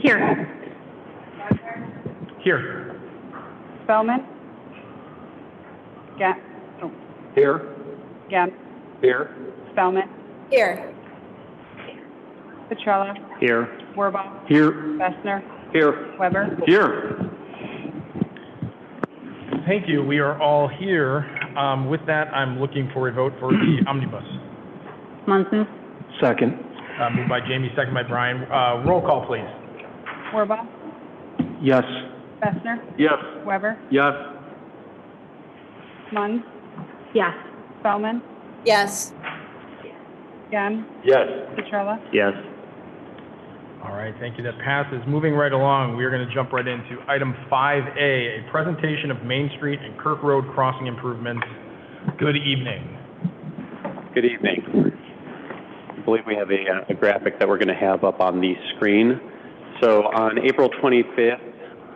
Here. Here. Spellman? Here. Gem? Here. Spellman? Here. Petrella? Here. Werbaugh? Here. Bessner? Here. Weber? Here. Thank you. We are all here. With that, I'm looking for a vote for the omnibus. Munson? Second. Moved by Jamie, second by Brian. Roll call, please. Werbaugh? Yes. Bessner? Yes. Weber? Yes. Munn? Yes. Spellman? Yes. Gem? Yes. Petrella? Yes. All right, thank you. That passes. Moving right along, we are going to jump right into item 5A, a presentation of Main Street and Kirk Road crossing improvements. Good evening. Good evening. I believe we have a graphic that we're going to have up on the screen. So on April 25th,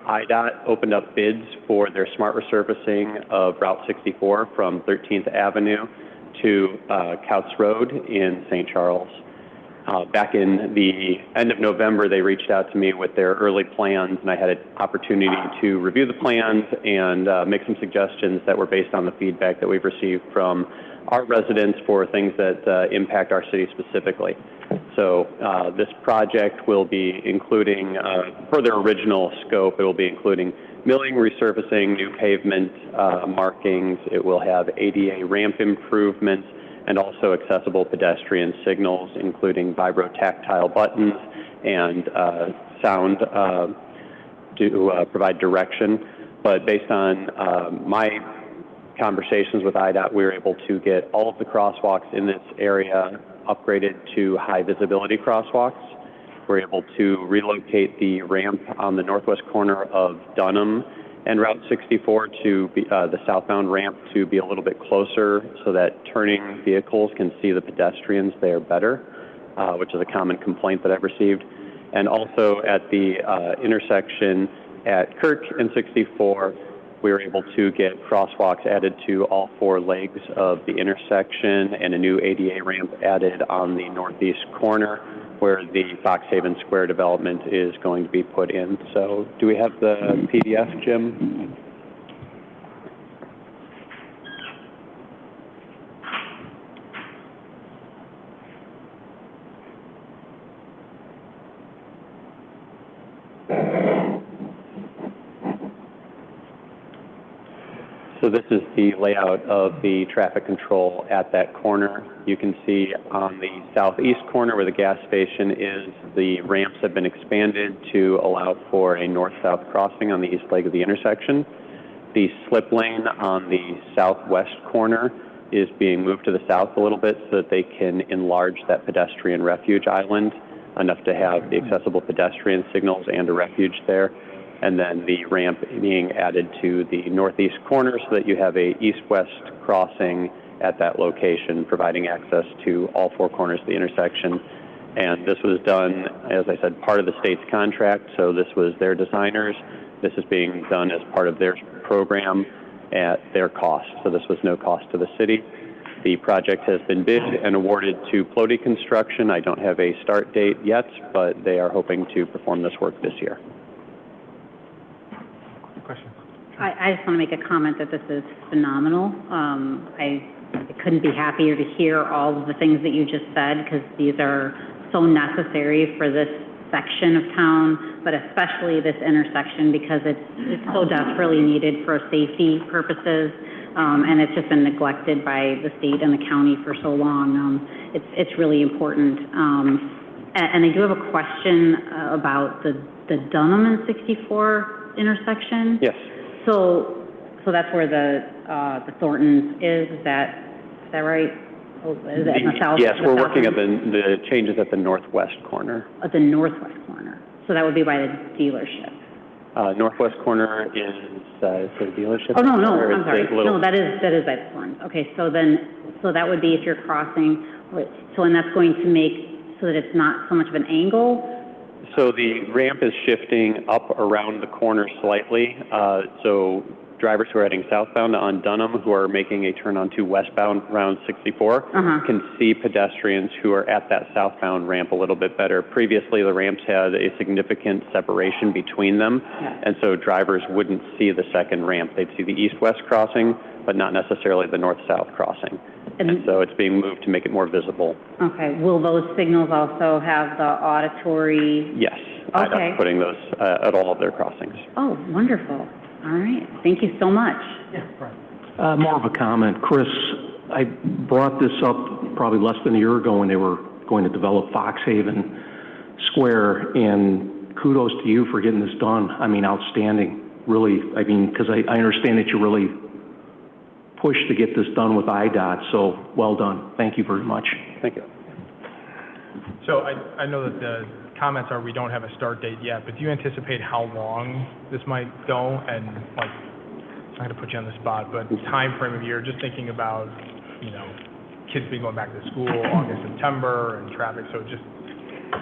IDOT opened up bids for their smart resurfacing of Route 64 from 13th Avenue to Couts Road in St. Charles. Back in the end of November, they reached out to me with their early plans, and I had an opportunity to review the plans and make some suggestions that were based on the feedback that we've received from our residents for things that impact our city specifically. So this project will be including, per their original scope, it will be including milling, resurfacing, new pavement markings. It will have ADA ramp improvements and also accessible pedestrian signals, including vibro-tactile buttons and sound to provide direction. But based on my conversations with IDOT, we were able to get all of the crosswalks in this area upgraded to high visibility crosswalks. We're able to relocate the ramp on the northwest corner of Dunham and Route 64 to be, the southbound ramp to be a little bit closer so that turning vehicles can see the pedestrians there better, which is a common complaint that I've received. And also at the intersection at Kirk and 64, we were able to get crosswalks added to all four legs of the intersection and a new ADA ramp added on the northeast corner where the Fox Haven Square development is going to be put in. So do we have the PDF, Jim? So this is the layout of the traffic control at that corner. You can see on the southeast corner where the gas station is, the ramps have been expanded to allow for a north-south crossing on the east leg of the intersection. The slip lane on the southwest corner is being moved to the south a little bit so that they can enlarge that pedestrian refuge island enough to have the accessible pedestrian signals and a refuge there. And then the ramp being added to the northeast corner so that you have a east-west crossing at that location, providing access to all four corners of the intersection. And this was done, as I said, part of the state's contract, so this was their designers. This is being done as part of their program at their cost, so this was no cost to the city. The project has been bid and awarded to Plody Construction. I don't have a start date yet, but they are hoping to perform this work this year. Questions? I just want to make a comment that this is phenomenal. I couldn't be happier to hear all of the things that you just said, because these are so necessary for this section of town, but especially this intersection, because it's so desperately needed for safety purposes, and it's just been neglected by the state and the county for so long. It's really important. And I do have a question about the Dunham and 64 intersection. Yes. So that's where the Thorntons is. Is that right? Oh, is that in the south? Yes, we're working at the changes at the northwest corner. At the northwest corner. So that would be by the dealership. Northwest corner is the dealership. Oh, no, I'm sorry. No, that is by the Thorntons. Okay, so that would be if you're crossing. So and that's going to make so that it's not so much of an angle. So the ramp is shifting up around the corner slightly. So drivers who are heading southbound on Dunham who are making a turn onto westbound Route 64 can see pedestrians who are at that southbound ramp a little bit better. Previously, the ramps had a significant separation between them, and so drivers wouldn't see the second ramp. They'd see the east-west crossing, but not necessarily the north-south crossing. And so it's being moved to make it more visible. Okay. Will those signals also have the auditory? Yes. Okay. I'm putting those at all of their crossings. Oh, wonderful. All right. Thank you so much. More of a comment. Chris, I brought this up probably less than a year ago when they were going to develop Foxhaven Square, and kudos to you for getting this done. I mean, outstanding. Really, I mean, because I understand that you really pushed to get this done with IDOT, so well done. Thank you very much. Thank you. So I know that the comments are we don't have a start date yet, but do you anticipate how long this might go? And like, I'm not gonna put you on the spot, but time frame of year, just thinking about, you know, kids being going back to school, August, September, and traffic, so just.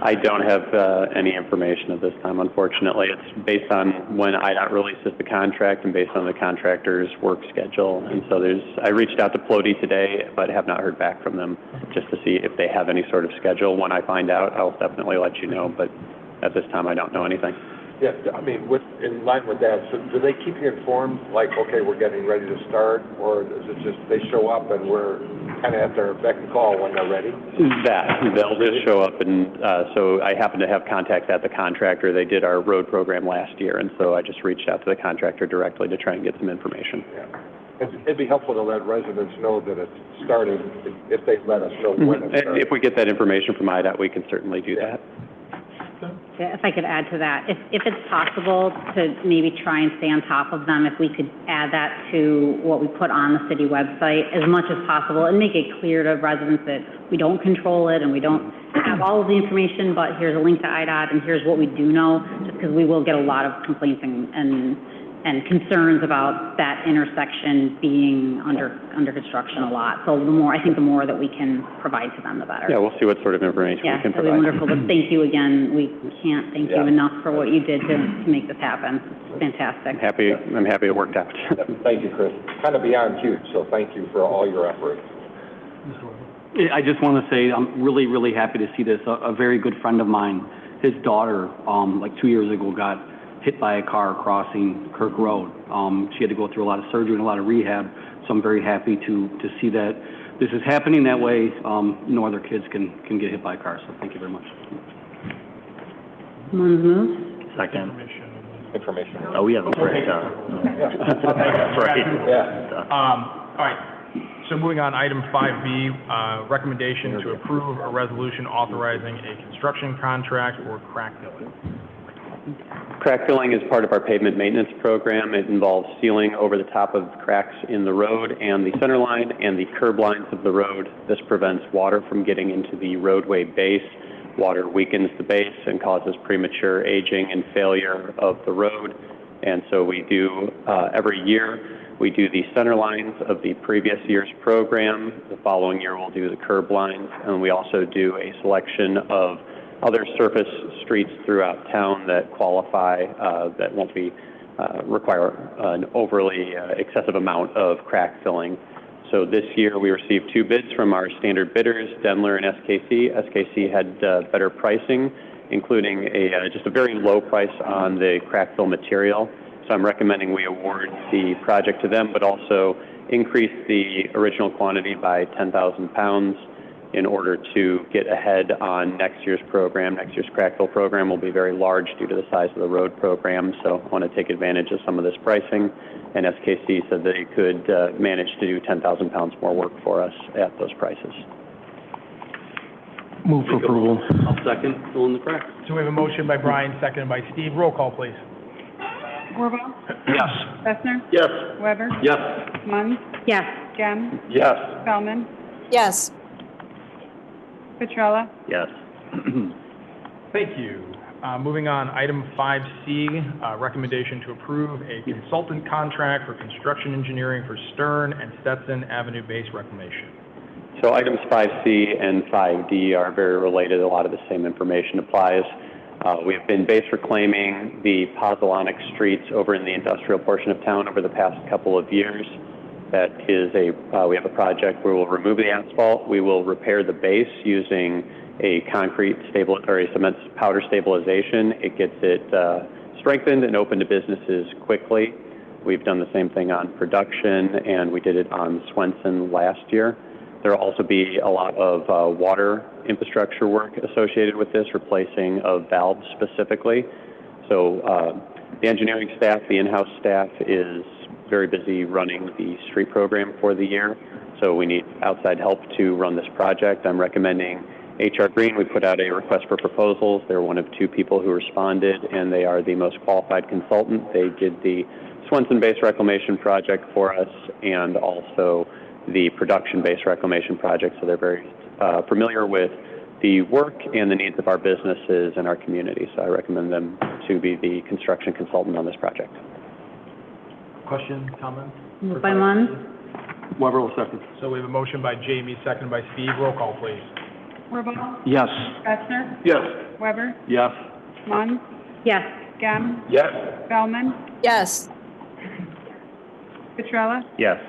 I don't have any information at this time, unfortunately. It's based on when IDOT releases the contract and based on the contractor's work schedule. And so I reached out to Plody today, but have not heard back from them just to see if they have any sort of schedule. When I find out, I'll definitely let you know, but at this time, I don't know anything. Yeah, I mean, in line with that, so do they keep you informed, like, okay, we're getting ready to start, or is it just they show up and we're kind of at their beck and call when they're ready? They'll just show up, and so I happen to have contact at the contractor. They did our road program last year, and so I just reached out to the contractor directly to try and get some information. Yeah. It'd be helpful to let residents know that it's starting, if they let us know when it's starting. And if we get that information from IDOT, we can certainly do that. Yeah, if I could add to that, if it's possible to maybe try and stay on top of them, if we could add that to what we put on the city website as much as possible and make it clear to residents that we don't control it and we don't have all of the information, but here's a link to IDOT and here's what we do know, just because we will get a lot of complaints and concerns about that intersection being under construction a lot. So I think the more that we can provide to them, the better. Yeah, we'll see what sort of information we can that'd provide. be wonderful. But thank you again. We can't thank you enough for what you did to make this happen. It's fantastic. I'm happy it worked out. Thank you, Chris. Kind of beyond huge, so thank you for all your efforts. I just want to say I'm really, really happy to see this. A very good friend of mine, his daughter, like 2 years ago, got hit by a car crossing Kirk Road. She had to go through a lot of surgery and a lot of rehab, so I'm very happy to see that this is happening that way. No other kids can get hit by a car, so thank you very much. Someone's moved? Second. Information. Oh, we haven't break down. That's right. Yeah. All right. So moving on, item 5B, recommendation to approve a resolution authorizing a construction contract for crack filling. Crack filling is part of our pavement maintenance program. It involves sealing over the top of cracks in the road and the center line and the curb lines of the road. This prevents water from getting into the roadway base. Water weakens the base and causes premature aging and failure of the road. And so we do, every year, we do the center lines of the previous year's program. The following year, we'll do the curb lines. And we also do a selection of other surface streets throughout town that qualify, that won't be require an overly excessive amount of crack filling. So this year we received 2 bids from our standard bidders, Denler and SKC. SKC had better pricing, including just a very low price on the crack fill material. So I'm recommending we award the project to them, but also increase the original quantity by 10,000 pounds. In order to get ahead on next year's program. Next year's crack fill program will be very large due to the size of the road program, so I want to take advantage of some of this pricing. And SKC said they could manage to do 10,000 pounds more work for us at those prices. Move for approval. I'll second, fill in the cracks. So we have a motion by Brian, seconded by Steve. Roll call, please. Warbaugh, Yes. Bessner, Yes. Weber, Yes. Munn, Yes. Gem, Yes. Spellman, yes, Petrella, Yes. Thank you. Moving on, item 5C, recommendation to approve a consultant contract for construction engineering for Stern and Stetson Avenue base reclamation. So items 5C and 5D are very related. A lot of the same information applies. We have been base reclaiming the pozzolanic streets over in the industrial portion of town over the past couple of years. That is we have a project where we'll remove the asphalt. We will repair the base using a concrete or a cement powder stabilization. It gets it strengthened and open to businesses quickly. We've done the same thing on production, and we did it on Swenson last year. There will also be a lot of water infrastructure work associated with this, replacing of valves specifically. So the engineering staff, the in-house staff, is very busy running the street program for the year. So we need outside help to run this project. I'm recommending HR Green. We put out a request for proposals. They're one of 2 people who responded, and they are the most qualified consultant. They did the Swenson-based reclamation project for us and also the production-based reclamation project, so they're very familiar with the work and the needs of our businesses and our community. So I recommend them to be the construction consultant on this project. Questions, comments? Moved by Munn? Weber will second. So we have a motion by Jamie, seconded by Steve. Roll call, please. Wirball, Yes. Fessner, Yes. Weber, Yes. Munn, Yes. Gem, Yes. Feldman, yes, Petrella, Yes.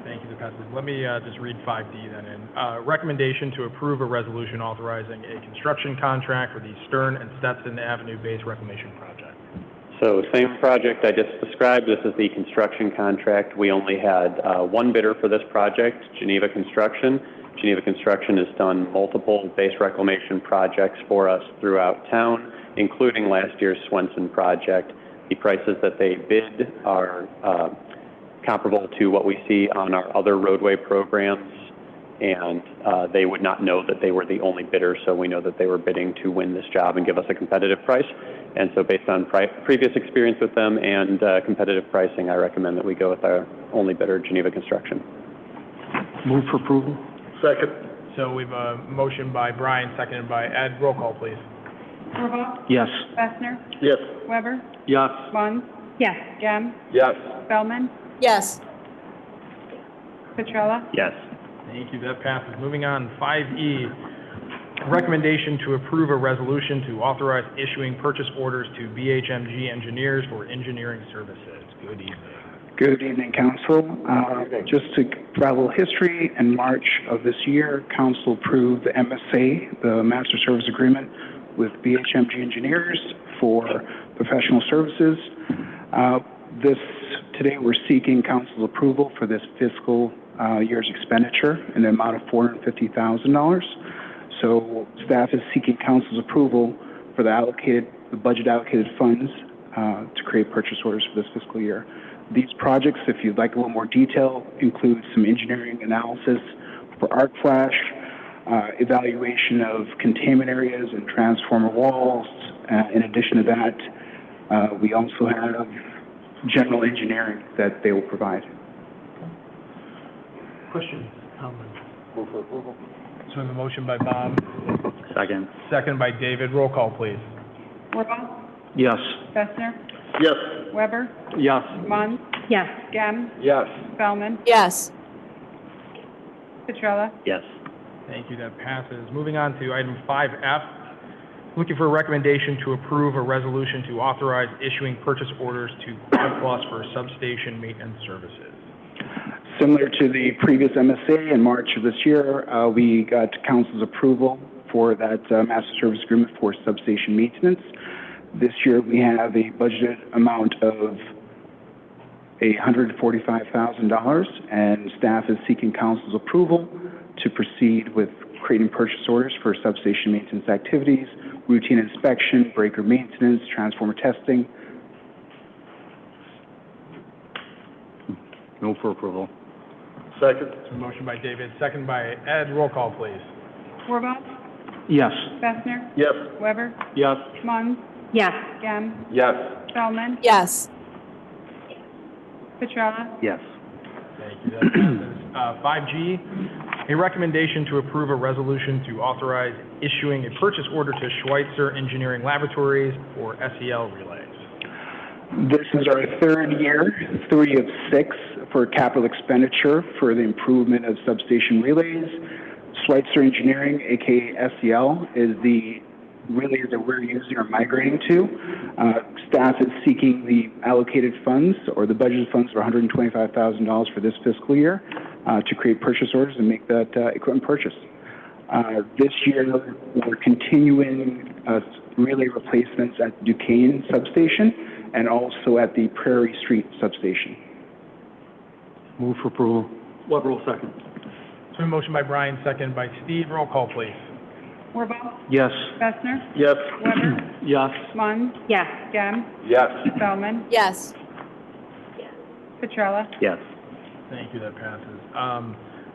Thank you, that passes. Let me just read 5D then in. Recommendation to approve a resolution authorizing a construction contract for the Stern and Stetson Avenue Base Reclamation Project. So same project I just described. This is the construction contract. We only had 1 bidder for this project, Geneva Construction. Geneva Construction has done multiple base reclamation projects for us throughout town, including last year's Swenson project. The prices that they bid are comparable to what we see on our other roadway programs, and they would not know that they were the only bidder, so we know that they were bidding to win this job and give us a competitive price. And so based on previous experience with them and competitive pricing, I recommend that we go with our only bidder, Geneva Construction. Move for approval? Second. So we have a motion by Brian, seconded by Ed. Roll call, please. Wirball, Yes. Fessner, Yes. Weber, Yes. Munn, Yes. Gem, Yes. Feldman, yes, Petrella, Yes. Thank you, that passes. Moving on, 5E, recommendation to approve a resolution to authorize issuing purchase orders to BHMG Engineers for engineering services. Good evening. Good evening, Council. Just to provide a little history, in March of this year, Council approved the MSA, the Master Service Agreement, with BHMG Engineers for professional services. Today we're seeking Council's approval for this fiscal year's expenditure in the amount of $450,000. So staff is seeking Council's approval for the budget allocated funds to create purchase orders for this fiscal year. These projects, if you'd like a little more detail, include some engineering analysis for arc flash, evaluation of containment areas and transformer walls. In addition to that, we also have general engineering that they will provide. Questions, comments? Move for approval. So we have a motion by Bob, Second. seconded by David. Roll call, please. Wirball, Yes. Fessner, Yes. Weber, Yes. Munn, Yes. Gem, Yes. Feldman, yes, Petrella, Yes. Thank you, that passes. Moving on to item 5F, looking for a recommendation to approve a resolution to authorize issuing purchase orders to Quad Plus for substation maintenance services. Similar to the previous MSA in March of this year, we got Council's approval for that Master Service Agreement for substation maintenance. This year we have a budgeted amount of $145,000, and staff is seeking Council's approval to proceed with creating purchase orders for substation maintenance activities, routine inspection, breaker maintenance, transformer testing. Move for approval. Second. So motion by David, second by Ed. Roll call, please. Wirball, Yes. Fessner, Yes. Weber, Yes. Munn, Yes. Gem, Yes. Feldman, yes, Petrella, Yes. Thank you, that passes. 5G, a recommendation to approve a resolution to authorize issuing a purchase order to Schweitzer Engineering Laboratories for SEL relays. This is our third year, 3 of 6, for capital expenditure for the improvement of substation relays. Schweitzer Engineering, aka SEL, is the really that we're using or migrating to. Staff is seeking the allocated funds or the budgeted funds for $125,000 for this fiscal year to create purchase orders and make that equipment purchase. This year, we're continuing relay replacements at Duquesne substation and also at the Prairie Street substation. Move for approval. Weber will second. It's been motion by Brian, second by Steve. Roll call, please. Wirball, Yes. Gessner, Yes. Weber, Yes. Munn, Yes. Gem, Yes. Feldman, Yes. Petrella. Yes. Thank you, that passes.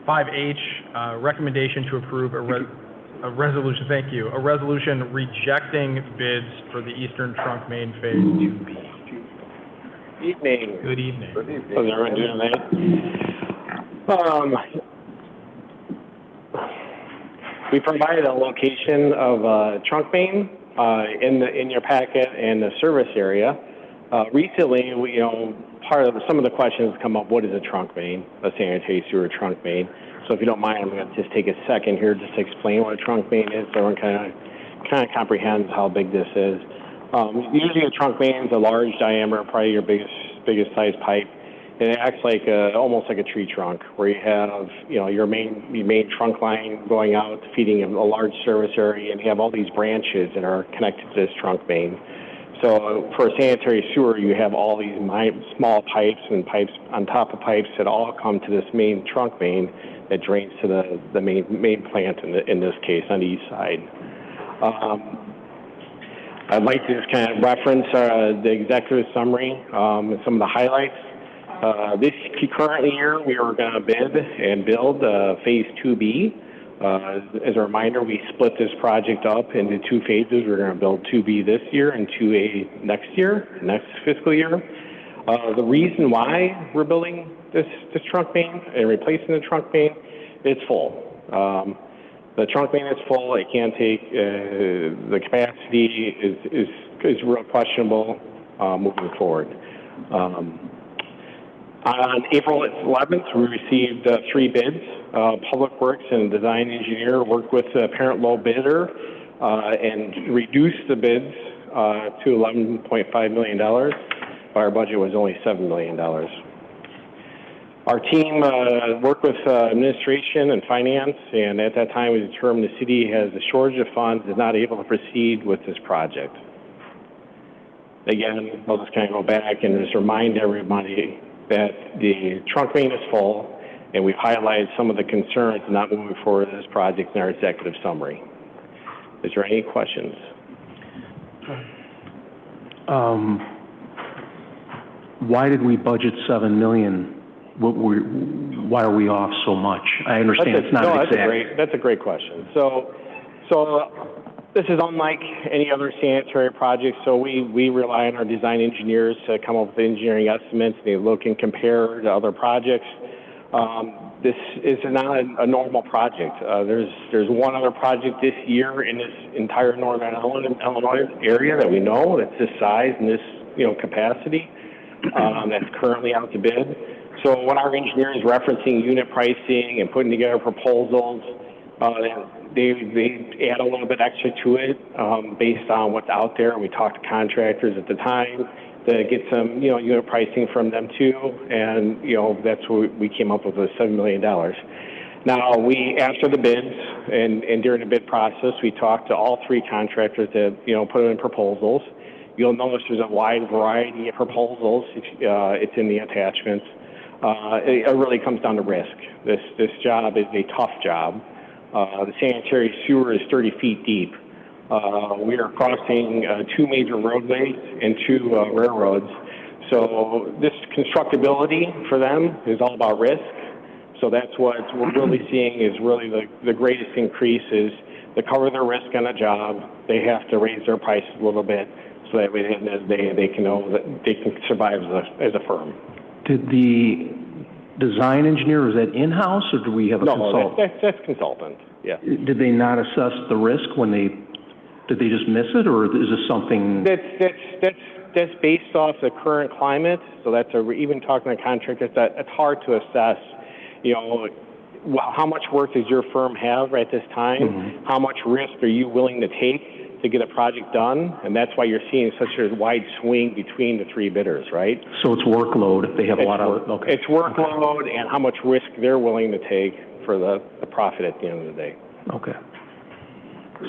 5H, recommendation to approve a resolution, thank you, a resolution rejecting bids for the Eastern Trunk Main Phase 2B. Evening. Good evening. Good evening. How's everyone doing tonight? We provided a location of trunk main in your packet and the service area. Recently, some of the questions come up. What is a trunk main? A sanitary sewer trunk main. So if you don't mind, I'm going to just take a second here just to explain what a trunk main is, so everyone kind of comprehends how big this is. Usually, a trunk main is a large diameter, probably your biggest size pipe. It acts like almost like a tree trunk, where you have your main trunk line going out, feeding a large service area, and you have all these branches that are connected to this trunk main. So for a sanitary sewer, you have all these small pipes and pipes on top of pipes that all come to this main trunk main that drains to the main plant in this case on the east side. I'd like to just kind of reference the executive summary and some of the highlights. This current year, we are going to bid and build Phase 2B. As a reminder, we split this project up into two phases. We're going to build 2B this year and 2A next fiscal year. The reason why we're building this trunk main and replacing the trunk main, it's full. The trunk main is full. It can't take, the capacity is real questionable moving forward. On April 11th, we received 3 bids. Public Works and Design Engineer worked with the parent low bidder and reduced the bids to $11.5 million. Our budget was only $7 million. Our team worked with administration and finance, and at that time we determined the city has a shortage of funds and is not able to proceed with this project. Again, I'll just kind of go back and just remind everybody that the trunk main is full, and we've highlighted some of the concerns not moving forward with this project in our executive summary. Is there any questions? Why did we budget $7 million? Why are we off so much? I understand it's not exact. That's a great question. So this is unlike any other sanitary project. So we rely on our design engineers to come up with engineering estimates. They look and compare to other projects. This is not a normal project. There's one other project this year in this entire northern Illinois area that we know that's this size and this capacity that's currently out to bid. So when our engineer is referencing unit pricing and putting together proposals, they add a little bit extra to it based on what's out there. We talked to contractors at the time to get some unit pricing from them too, and that's what we came up with $7 million. Now after the bids and during the bid process, we talked to all 3 contractors that put in proposals. You'll notice there's a wide variety of proposals. It's in the attachments. It really comes down to risk. This job is a tough job. The sanitary sewer is 30 feet deep. We are crossing 2 major roadways and 2 railroads. So this constructability for them is all about risk. So that's what we're really seeing is really the greatest increase is to cover their risk on a job. They have to raise their prices a little bit so that way they can know that they can survive as a firm. Did the design engineer, is that in-house or do we have a consultant? No, that's consultant, yeah. Did they not assess the risk did they just miss it, or is this something? That's based off the current climate, so even talking to contractors, it's hard to assess, how much work does your firm have at this time? Mm-hmm. How much risk are you willing to take to get a project done, and that's why you're seeing such a wide swing between the three bidders, right? So it's workload if they have a lot of, okay. It's workload and how much risk they're willing to take for the profit at the end of the day. Okay.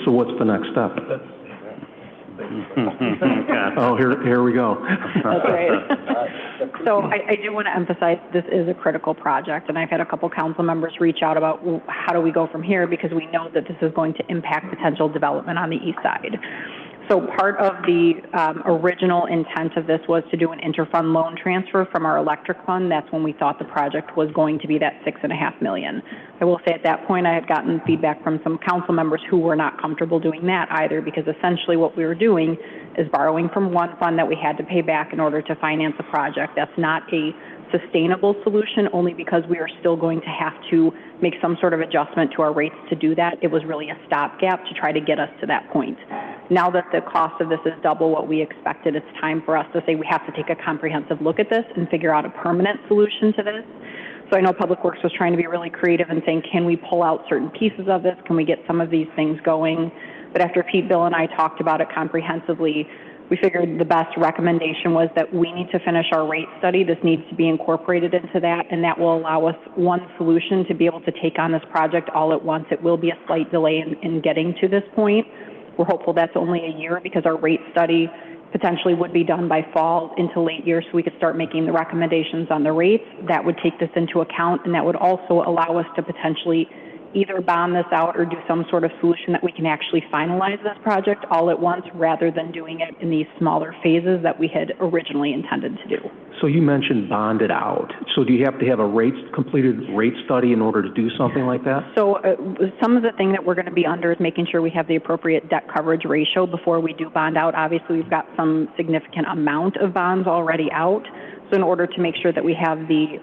So what's the next step? Oh, here we go. That's right. So I do want to emphasize this is a critical project, and I've had a couple council members reach out about how do we go from here, because we know that this is going to impact potential development on the east side. So part of the original intent of this was to do an interfund loan transfer from our electric fund. That's when we thought the project was going to be that $6.5 million. I will say at that point I had gotten feedback from some council members who were not comfortable doing that either, because essentially what we were doing is borrowing from one fund that we had to pay back in order to finance a project. That's not a sustainable solution, only because we are still going to have to make some sort of adjustment to our rates to do that. It was really a stopgap to try to get us to that point. Now that the cost of this is double what we expected, it's time for us to say we have to take a comprehensive look at this and figure out a permanent solution to this. So I know Public Works was trying to be really creative and saying, can we pull out certain pieces of this? Can we get some of these things going? But after Pete, Bill, and I talked about it comprehensively, we figured the best recommendation was that we need to finish our rate study. This needs to be incorporated into that, and that will allow us one solution to be able to take on this project all at once. It will be a slight delay in getting to this point. We're hopeful that's only a year, because our rate study potentially would be done by fall into late year, so we could start making the recommendations on the rates. That would take this into account, and that would also allow us to potentially either bond this out or do some sort of solution that we can actually finalize this project all at once, rather than doing it in these smaller phases that we had originally intended to do. So you mentioned bonded out. So do you have to have a completed rate study in order to do something like that? So some of the thing that we're going to be under is making sure we have the appropriate debt coverage ratio before we do bond out. Obviously, we've got some significant amount of bonds already out. So in order to make sure that we have the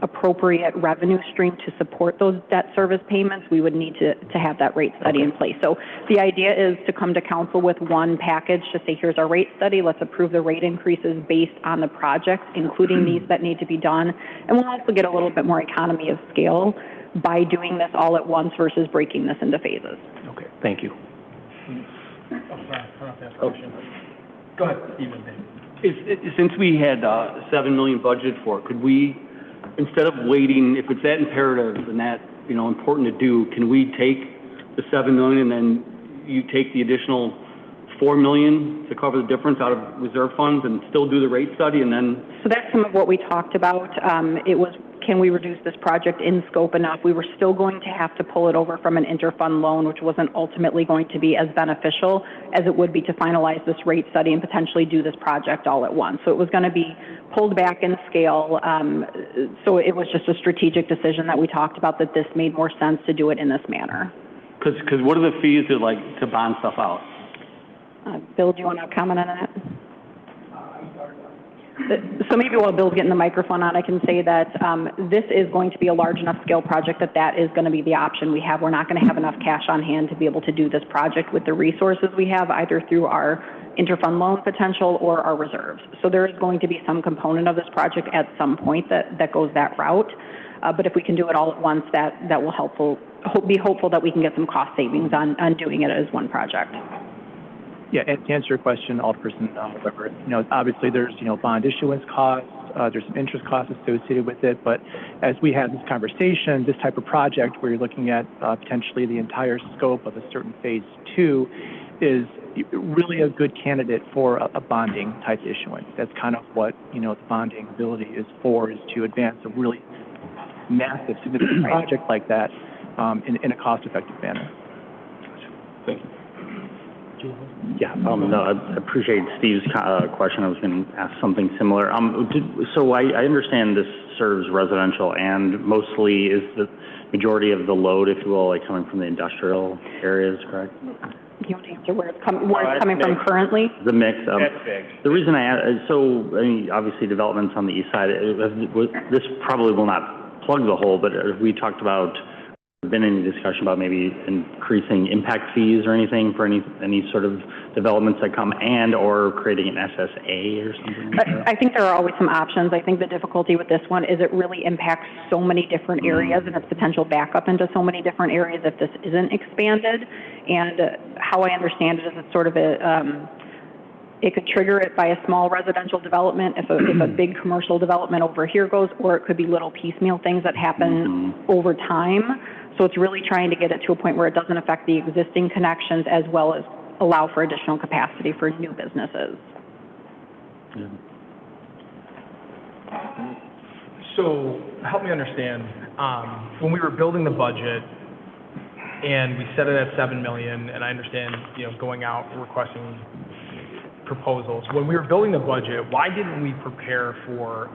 appropriate revenue stream to support those debt service payments, we would need to have that rate study in place. So the idea is to come to council with one package to say, here's our rate study, let's approve the rate increases based on the projects, including these that need to be done. And we'll also get a little bit more economy of scale by doing this all at once versus breaking this into phases. Okay, thank you. Go ahead, Stephen. Since we had $7 million budgeted for it, could we, instead of waiting, if it's that imperative and that, important to do, can we take the $7 million and then you take the additional $4 million to cover the difference out of reserve funds and still do the rate study and then? So that's some of what we talked about. It was, can we reduce this project in scope enough? We were still going to have to pull it over from an interfund loan, which wasn't ultimately going to be as beneficial as it would be to finalize this rate study and potentially do this project all at once. So it was going to be pulled back in scale. So it was just a strategic decision that we talked about, that this made more sense to do it in this manner. Because what are the fees to bond stuff out? Bill, do you want to comment on that? So maybe while Bill's getting the microphone on, I can say that this is going to be a large enough scale project that is going to be the option we have. We're not going to have enough cash on hand to be able to do this project with the resources we have, either through our interfund loan potential or our reserves. So there is going to be some component of this project at some point that goes that route. But if we can do it all at once, that will be hopeful that we can get some cost savings on doing it as one project. Yeah, and to answer your question, Alderperson Weber, obviously there's, bond issuance costs, there's some interest costs associated with it, but as we had this conversation, this type of project where you're looking at potentially the entire scope of a certain phase 2 is really a good candidate for a bonding type issuance. That's kind of what, the bonding ability is for, is to advance a really massive, significant project like that in a cost-effective manner. Thank you. Yeah, no, I appreciate Steve's question. I was going to ask something similar. So I understand this serves residential, and mostly is the majority of the load, if you will, coming from the industrial areas, correct? Do you want to answer where it's coming from currently? The mix. That's big. The reason I ask, obviously developments on the east side, this probably will not plug the hole, but we talked about been any discussion about maybe increasing impact fees or anything for any sort of developments that come or creating an SSA or something like that? I think there are always some options. I think the difficulty with this one is it really impacts so many different areas and its potential backup into so many different areas if this isn't expanded. And how I understand it is it's sort of it could trigger it by a small residential development if a big commercial development over here goes, or it could be little piecemeal things that happen over time. So it's really trying to get it to a point where it doesn't affect the existing connections as well as allow for additional capacity for new businesses. Yeah. So help me understand, when we were building the budget and we set it at 7 million, and I understand, going out requesting proposals. When we were building the budget, why didn't we prepare for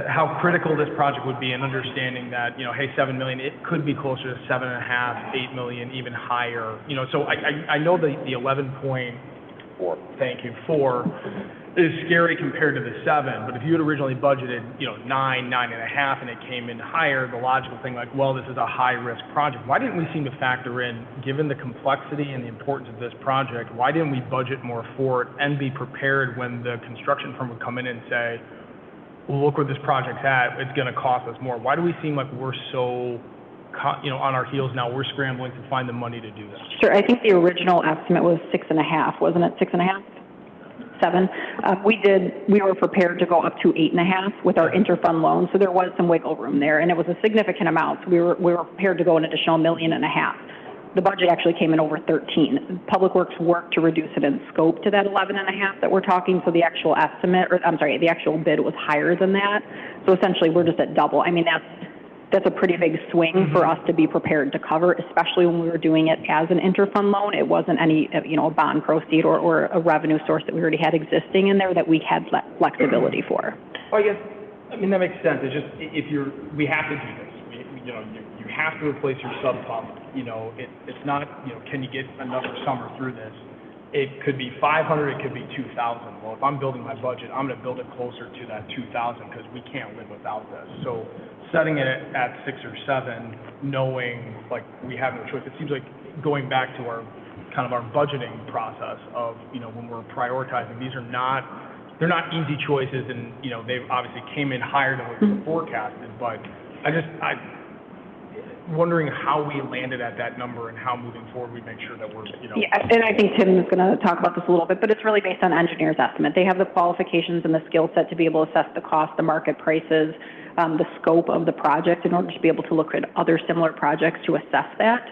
how critical this project would be, and understanding that, hey, 7 million, it could be closer to 7.5, 8 million, even higher. So I know the 11.4, thank you, 4 is scary compared to the 7, but if you had originally budgeted, 9, 9.5, and it came in higher, the logical thing, like, well, this is a high-risk project. Why didn't we seem to factor in, given the complexity and the importance of this project, why didn't we budget more for it and be prepared when the construction firm would come in and say, well, look where this project's at, it's going to cost us more? Why do we seem like we're so, on our heels now, we're scrambling to find the money to do this? Sure, I think the original estimate was 6.5, wasn't it? 6.5? 7. We were prepared to go up to 8.5 with our interfund loan, so there was some wiggle room there, and it was a significant amount. So we were prepared to go an additional $1.5 million. The budget actually came in over 13. Public Works worked to reduce it in scope to that 11.5 that we're talking, so the actual estimate, the actual bid was higher than that. So essentially, we're just at double. I mean, that's a pretty big swing for us to be prepared to cover, especially when we were doing it as an interfund loan. It wasn't any, a bond proceed or a revenue source that we already had existing in there that we had flexibility for. Well, that makes sense. It's just, we have to do this. You have to replace your sub pump. It's not, can you get another summer through this? It could be 500, it could be 2,000. Well, if I'm building my budget, I'm going to build it closer to that 2,000 because we can't live without this. So setting it at 6 or 7, knowing like we have no choice. It seems like going back to our budgeting process of, when we're prioritizing, they're not easy choices, and, they've obviously came in higher than what we forecasted, but I'm wondering how we landed at that number and how moving forward we make sure that we're, Yeah, and I think Tim is going to talk about this a little bit, but it's really based on engineer's estimate. They have the qualifications and the skill set to be able to assess the cost, the market prices, the scope of the project in order to be able to look at other similar projects to assess that.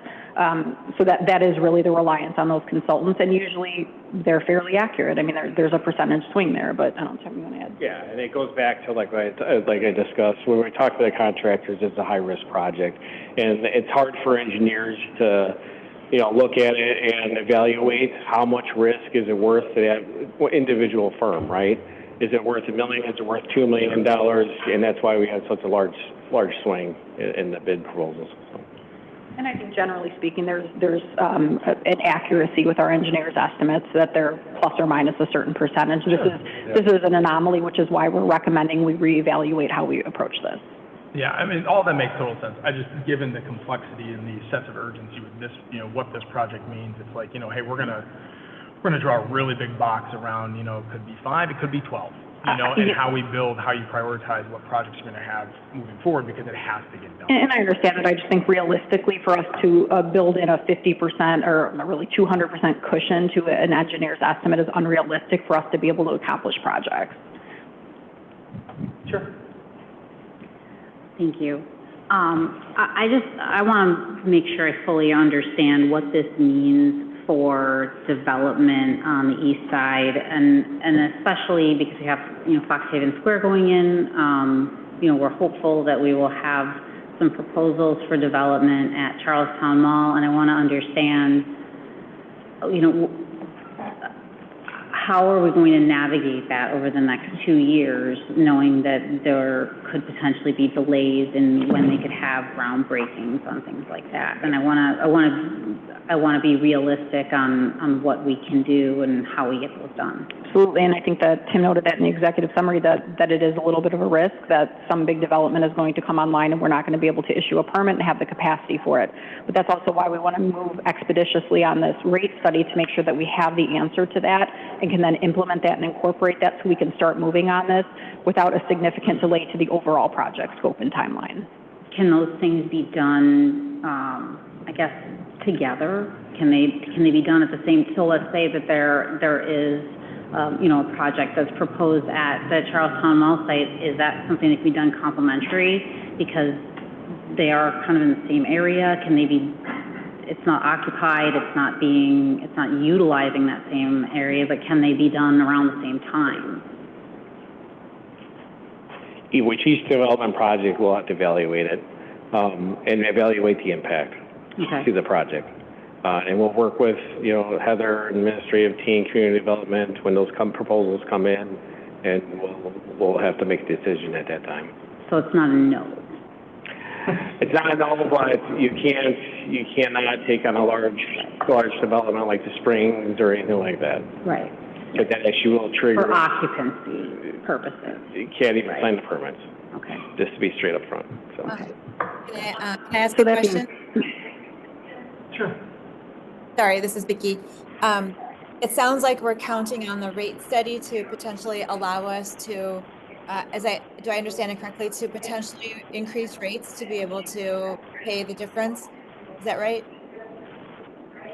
So that is really the reliance on those consultants, and usually they're fairly accurate. I mean, there's a percentage swing there, but I don't know if you want to add. Yeah, and it goes back to like I discussed, when we talk to the contractors, it's a high-risk project, and it's hard for engineers to, look at it and evaluate how much risk is it worth to that individual firm, right? Is it worth $1 million? Is it worth $2 million? And that's why we had such a large swing in the bid proposals. So. And I think generally speaking, there's an accuracy with our engineers' estimates that they're plus or minus a certain percentage. This is an anomaly, which is why we're recommending we reevaluate how we approach this. Yeah, I mean, all that makes total sense. Given the complexity and the sense of urgency with this, what this project means, it's like, hey, we're gonna draw a really big box around, it could be 5, it could be 12. And how we build, how you prioritize what projects you're going to have moving forward, because it has to get done. And I understand that. I just think realistically for us to build in a 50% or really 200% cushion to an engineer's estimate is unrealistic for us to be able to accomplish projects. Sure. Thank you. I want to make sure I fully understand what this means for development on the east side, and especially because we have, Fox Haven Square going in. We're hopeful that we will have some proposals for development at Charlestown Mall, and I want to understand, how are we going to navigate that over the next 2 years, knowing that there could potentially be delays in when they could have groundbreakings on things like that. And I want to be realistic on what we can do and how we get those done. Absolutely, and I think that Tim noted that in the executive summary, that it is a little bit of a risk that some big development is going to come online and we're not going to be able to issue a permit and have the capacity for it. But that's also why we want to move expeditiously on this rate study to make sure that we have the answer to that and can then implement that and incorporate that so we can start moving on this without a significant delay to the overall project scope and timeline. Can those things be done, I guess, together? Can they be done at the same, so let's say that there is a project that's proposed at the Charlestown Mall site, is that something that can be done complementary because they are kind of in the same area? Can they be, it's not occupied, it's not utilizing that same area, but can they be done around the same time? With each development project, we'll have to evaluate it and evaluate the impact to the project. And we'll work with, Heather, administrative team, community development, when those proposals come in, and we'll have to make a decision at that time. So it's not a no? It's not a no, but you cannot take on a large development like the Springs or anything like that. Right. But that actually will trigger. For occupancy purposes. You can't even sign the permits. Okay. Just to be straight up front. So. Okay. Can I ask a question? Sure. Sorry, this is Vicki. It sounds like we're counting on the rate study to potentially allow us to, do I understand it correctly, to potentially increase rates to be able to pay the difference? Is that right?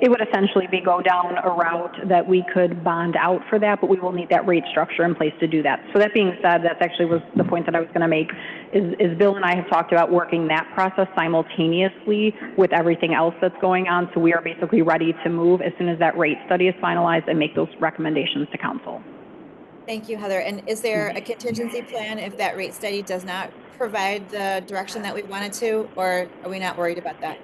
It would essentially be go down a route that we could bond out for that, but we will need that rate structure in place to do that. So that being said, that actually was the point that I was going to make, is Bill and I have talked about working that process simultaneously with everything else that's going on. So we are basically ready to move as soon as that rate study is finalized and make those recommendations to council. Thank you, Heather. And is there a contingency plan if that rate study does not provide the direction that we wanted to, or are we not worried about that?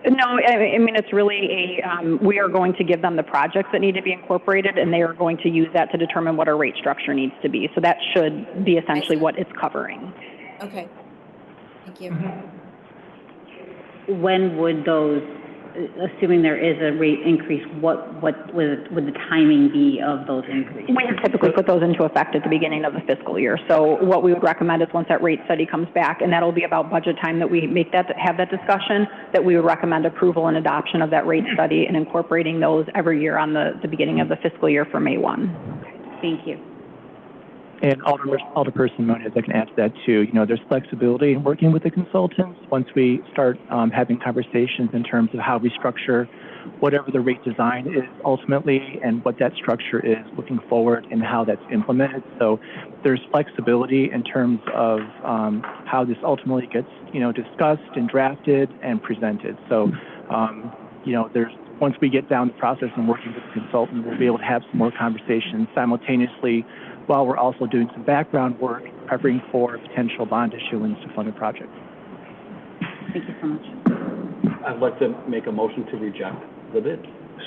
No, I mean, it's really we are going to give them the projects that need to be incorporated, and they are going to use that to determine what our rate structure needs to be. So that should be essentially what it's covering. Okay. Thank you. When would those, assuming there is a rate increase, what would the timing be of those increases? We typically put those into effect at the beginning of the fiscal year. So what we would recommend is once that rate study comes back, and that'll be about budget time that we have that discussion, that we would recommend approval and adoption of that rate study and incorporating those every year on the beginning of the fiscal year for May 1. Thank you. And Alderperson Moniz, I can add to that too. There's flexibility in working with the consultants once we start having conversations in terms of how we structure whatever the rate design is ultimately and what that structure is looking forward and how that's implemented. So there's flexibility in terms of how this ultimately gets, discussed and drafted and presented. So, once we get down the process and working with the consultant, we'll be able to have some more conversations simultaneously while we're also doing some background work, preparing for potential bond issuance to fund a project. Thank you so much. I'd like to make a motion to reject the bid.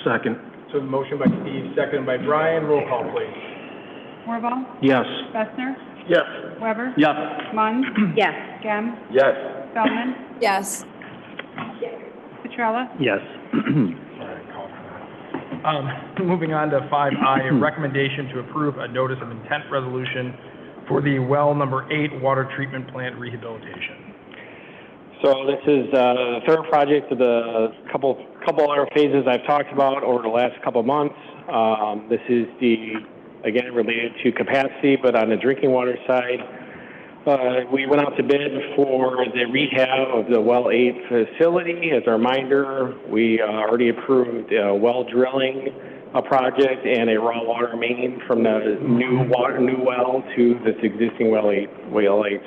Second. So motion by Steve, seconded by Brian. Roll call, please. Wirball? Yes. Bessner? Yes. Weber? Yes. Munn? Yes. Gem? Yes. Feldman? Yes. Petrella? Yes. Moving on to 5I, a recommendation to approve a notice of intent resolution for the well number 8 water treatment plant rehabilitation. So this is the third project of the couple other phases I've talked about over the last couple months. This is again, related to capacity, but on the drinking water side. We went out to bid for the rehab of the well 8 facility. As a reminder, we already approved well drilling a project and a raw water main from the new well to this existing well 8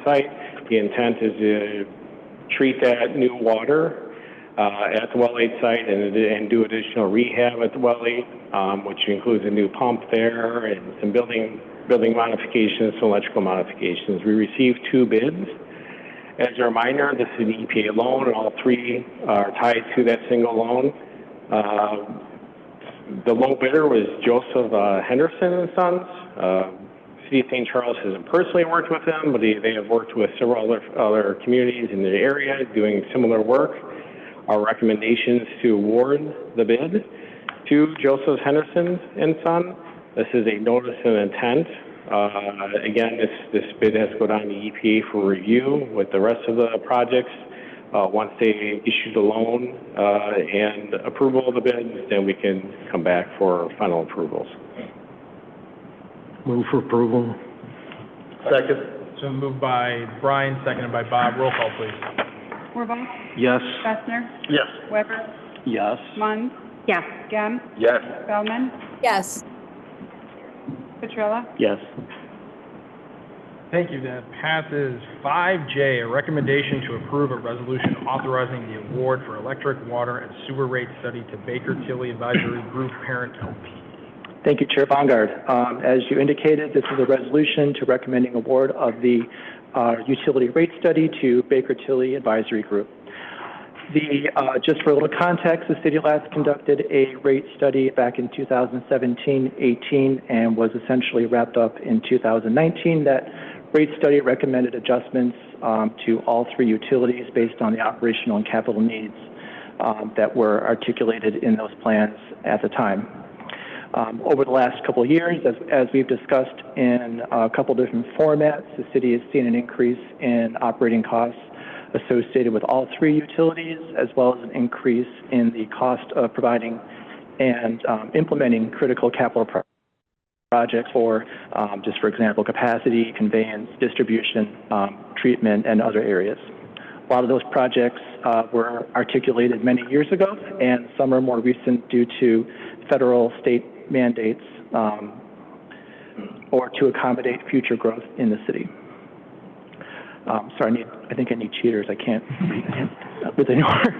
site. The intent is to treat that new water at the well 8 site and do additional rehab at the well 8, which includes a new pump there and some building modifications, some electrical modifications. We received 2 bids. As a reminder, this is an EPA loan, and all 3 are tied to that single loan. The low bidder was Joseph Henderson and Sons. City of St. Charles hasn't personally worked with them, but they have worked with several other communities in the area doing similar work. Our recommendations to award the bid to Joseph Henderson and Son. This is a notice of intent. Again, this bid has to go down to EPA for review with the rest of the projects. Once they issue the loan and approval of the bid, then we can come back for final approvals. Move for approval. Second. So moved by Brian, seconded by Bob. Roll call, please. Wirball, Yes. Gessner, Yes. Weber, Yes. Munn, Yes. Gem, Yes. Feldman, Yes. Petrella, Yes. Thank you. That passes 5J, a recommendation to approve a resolution authorizing the award for electric, water, and sewer rate study to Baker Tilly Advisory Group Parent LP. Thank you, Chair Bongard. As you indicated, this is a resolution to recommending award of the utility rate study to Baker Tilly Advisory Group. Just for a little context, the city last conducted a rate study back in 2017-18 and was essentially wrapped up in 2019. That rate study recommended adjustments to all three utilities based on the operational and capital needs that were articulated in those plans at the time. Over the last couple of years, as we've discussed in a couple different formats, the city has seen an increase in operating costs associated with all three utilities, as well as an increase in the cost of providing and implementing critical capital projects for, just for example, capacity, conveyance, distribution, treatment, and other areas. A lot of those projects were articulated many years ago, and some are more recent due to federal, state mandates or to accommodate future growth in the city. Sorry, I think I need cheaters. I can't read with anymore.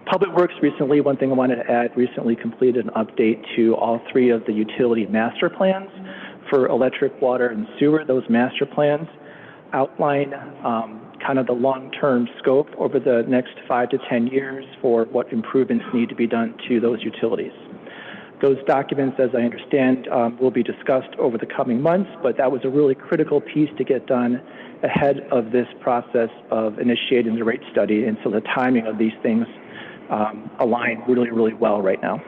Public Works recently, one thing I wanted to add, recently completed an update to all three of the utility master plans for electric, water, and sewer. Those master plans outline kind of the long-term scope over the next 5 to 10 years for what improvements need to be done to those utilities. Those documents, as I understand, will be discussed over the coming months, but that was a really critical piece to get done ahead of this process of initiating the rate study, and so the timing of these things align really, really well right now.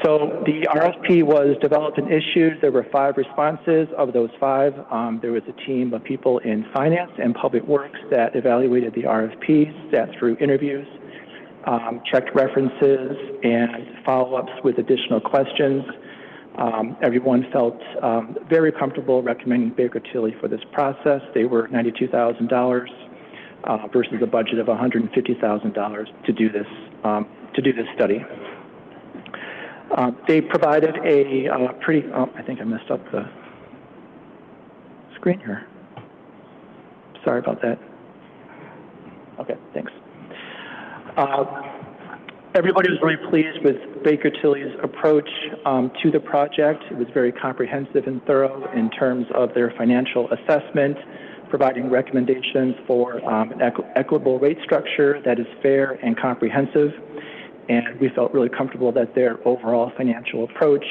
So the RFP was developed and issued. There were 5 responses. Of those 5, there was a team of people in finance and public works that evaluated the RFP, sat through interviews, checked references, and follow-ups with additional questions. Everyone felt very comfortable recommending Baker Tilly for this process. They were $92,000 versus a budget of $150,000 to do this study. They provided a pretty, I think I messed up the screen here. Sorry about that. Okay, thanks. Everybody was very pleased with Baker Tilly's approach to the project. It was very comprehensive and thorough in terms of their financial assessment, providing recommendations for an equitable rate structure that is fair and comprehensive. And we felt really comfortable that their overall financial approach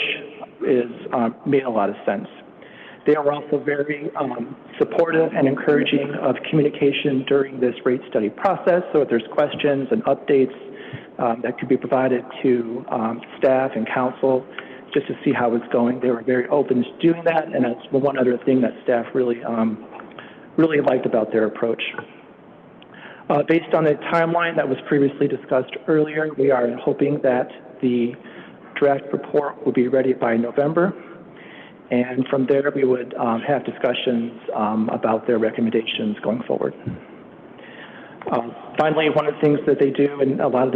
made a lot of sense. They are also very supportive and encouraging of communication during this rate study process. So if there's questions and updates that could be provided to staff and council just to see how it's going, they were very open to doing that. And that's one other thing that staff really liked about their approach. Based on the timeline that was previously discussed earlier, we are hoping that the draft report will be ready by November. And from there, we would have discussions about their recommendations going forward. Finally, one of the things that they do, and a lot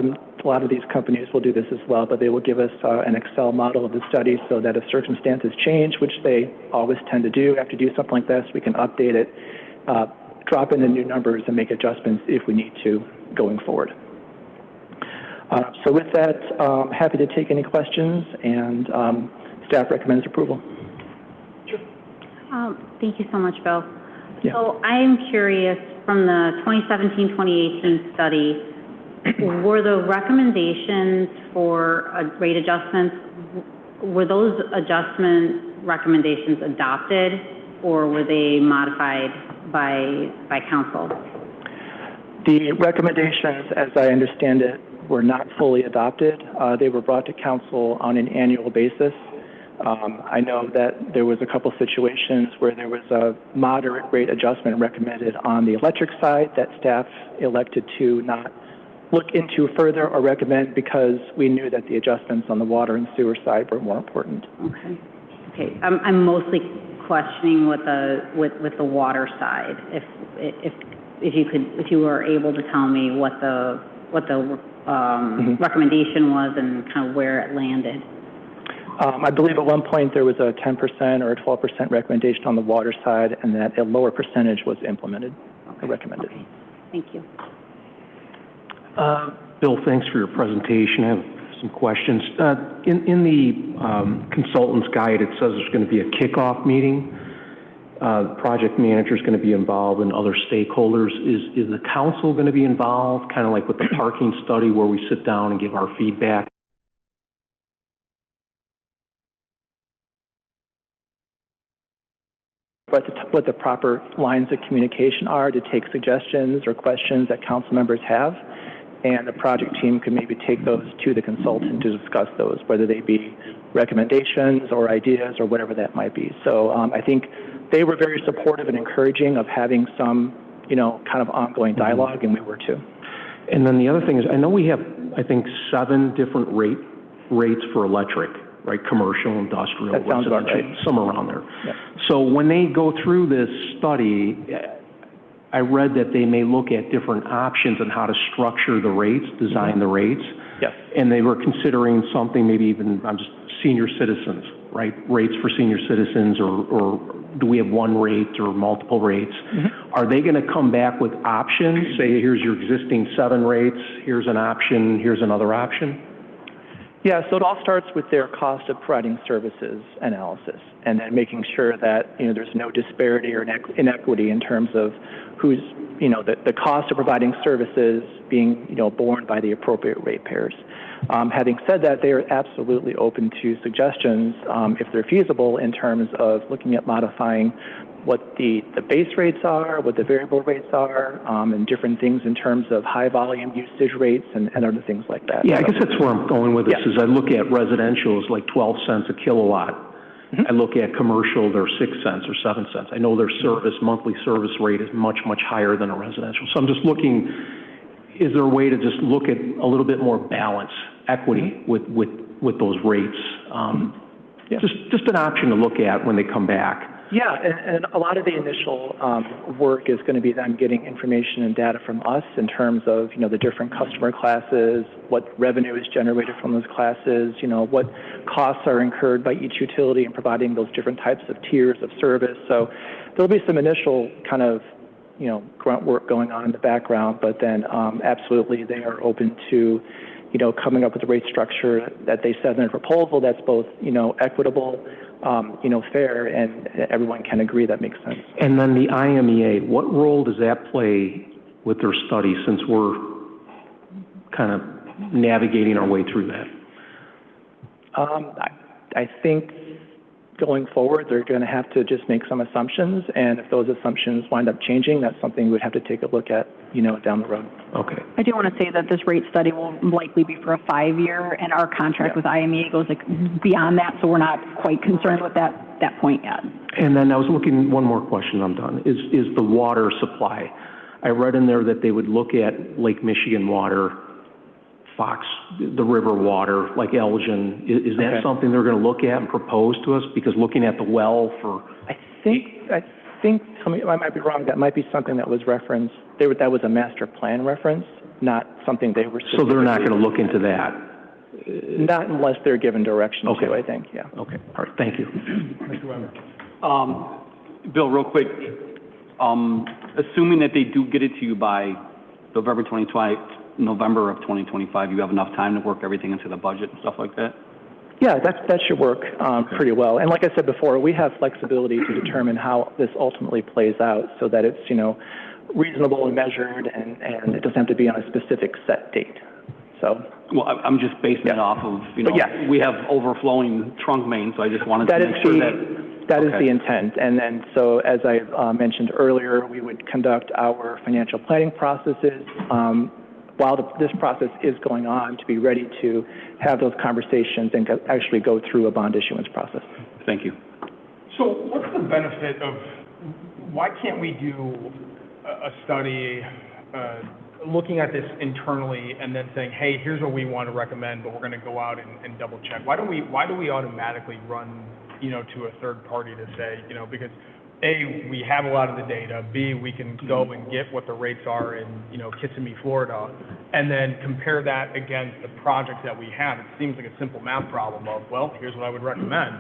of these companies will do this as well, but they will give us an Excel model of the study so that if circumstances change, which they always tend to do after do something like this, we can update it, drop in the new numbers, and make adjustments if we need to going forward. So with that, happy to take any questions, and staff recommends approval. Thank you so much, Bill. Yeah. So I'm curious, from the 2017-2018 study, were the recommendations for rate adjustments, were those adjustment recommendations adopted, or were they modified by council? The recommendations, as I understand it, were not fully adopted. They were brought to council on an annual basis. I know that there was a couple situations where there was a moderate rate adjustment recommended on the electric side that staff elected to not look into further or recommend because we knew that the adjustments on the water and sewer side were more important. Okay. Okay. I'm mostly questioning with the water side. If you were able to tell me what the recommendation was and kind of where it landed. I believe at one point there was a 10% or a 12% recommendation on the water side, and that a lower percentage was implemented or recommended. Okay. Thank you. Bill, thanks for your presentation. I have some questions. In the consultant's guide, it says there's going to be a kickoff meeting. Project manager is going to be involved and other stakeholders. Is the council going to be involved, kind of like with the parking study where we sit down and give our feedback? What the proper lines of communication are to take suggestions or questions that council members have, and the project team could maybe take those to the consultant to discuss those, whether they be recommendations or ideas or whatever that might be. So I think they were very supportive and encouraging of having some, kind of ongoing dialogue, and we were too. And then the other thing is, I know we have, I think, 7 different rates for electric, right? Commercial, industrial, that sounds about right. Somewhere around there. Yeah. So when they go through this study, I read that they may look at different options on how to structure the rates, design the rates. Yes. And they were considering something, maybe even just senior citizens, right? Rates for senior citizens, or do we have one rate or multiple rates? Mm-hmm. Are they going to come back with options? Say, here's your existing 7 rates, here's an option, here's another option? Yeah, so it all starts with their cost of providing services analysis, and then making sure that, there's no disparity or inequity in terms of who's, the cost of providing services being, borne by the appropriate ratepayers. Having said that, they are absolutely open to suggestions, if they're feasible, in terms of looking at modifying what the base rates are, what the variable rates are, and different things in terms of high volume usage rates and other things like that. Yeah, I guess that's where I'm going with this, is I look at residential is like 12 cents a kilowatt. Mm-hmm. I look at commercial, they're 6 cents or 7 cents. I know their monthly service rate is much, much higher than a residential. So I'm just looking, is there a way to just look at a little bit more balance, equity with those rates? Just an option to look at when they come back. Yeah, and a lot of the initial work is going to be them getting information and data from us in terms of, the different customer classes, what revenue is generated from those classes, what costs are incurred by each utility in providing those different types of tiers of service. So there'll be some initial kind of, grunt work going on in the background, but then absolutely they are open to, coming up with a rate structure that they said in their proposal that's both, equitable, fair, and everyone can agree that makes sense. And then the IMEA, what role does that play with their study, since we're kind of navigating our way through that? I think going forward, they're going to have to just make some assumptions, and if those assumptions wind up changing, that's something we would have to take a look at, down the road. Okay. I do want to say that this rate study will likely be for a 5-year, and our contract with IME goes beyond that, so we're not quite concerned with that point yet. And then I was looking, one more question, I'm done, is the water supply. I read in there that they would look at Lake Michigan water, Fox, the river water, like Elgin. Is that something they're going to look at and propose to us? Because looking at the well for... I think, I might be wrong, that might be something that was referenced, that was a master plan reference, not something they were... So they're not going to look into that? Not unless they're given direction to, I think, yeah. Okay, all right, thank you. Mr. Weber. Bill, real quick, assuming that they do get it to you by November of 2025, you have enough time to work everything into the budget and stuff like that? Yeah, that should work pretty well. And like I said before, we have flexibility to determine how this ultimately plays out so that it's, reasonable and measured, and it doesn't have to be on a specific set date. So. Well, I'm just basing it off of, you know, But yes. we have overflowing trunk main, so I just wanted to That make is sure that is okay. the intent. And then, so as I mentioned earlier, we would conduct our financial planning processes while this process is going on to be ready to have those conversations and actually go through a bond issuance process. Thank you. So what's the benefit of, why can't we do a study looking at this internally and then saying, hey, here's what we want to recommend, but we're going to go out and double check? Why do we automatically run, you know, to a third party to say, you know, because A, we have a lot of the data, B, we can go and get what the rates are in, you know, Kissimmee, Florida, and then compare that against the projects that we have. It seems like a simple math problem of, well, here's what I would recommend.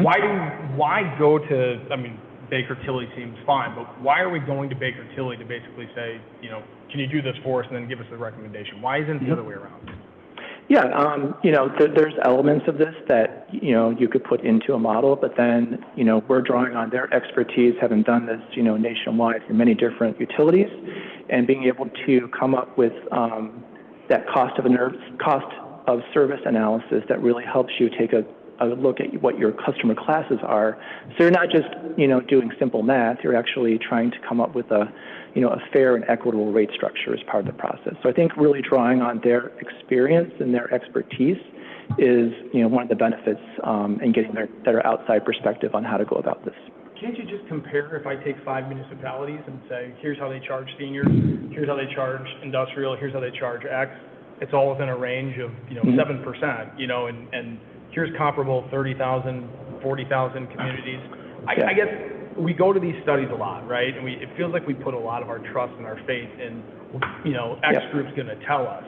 Why go to, I mean, Baker Tilly seems fine, but why are we going to Baker Tilly to basically say, you know, can you do this for us and then give us the recommendation? Why isn't it the other way around? Yeah, you know, there's elements of this that, you know, you could put into a model, but then, you know, we're drawing on their expertise, having done this, you know, nationwide for many different utilities, and being able to come up with that cost of service analysis that really helps you take a look at what your customer classes are. So you're not just, you know, doing simple math, you're actually trying to come up with a, you know, a fair and equitable rate structure as part of the process. So I think really drawing on their experience and their expertise is, you know, one of the benefits in getting their outside perspective on how to go about this. Can't you just compare if I take 5 municipalities and say, here's how they charge seniors, here's how they charge industrial, here's how they charge X? It's all within a range of, you know, 7%, you know, and here's comparable 30,000, 40,000 communities. I guess we go to these studies a lot, right? And it feels like we put a lot of our trust and our faith in, you know, X group's going to tell us.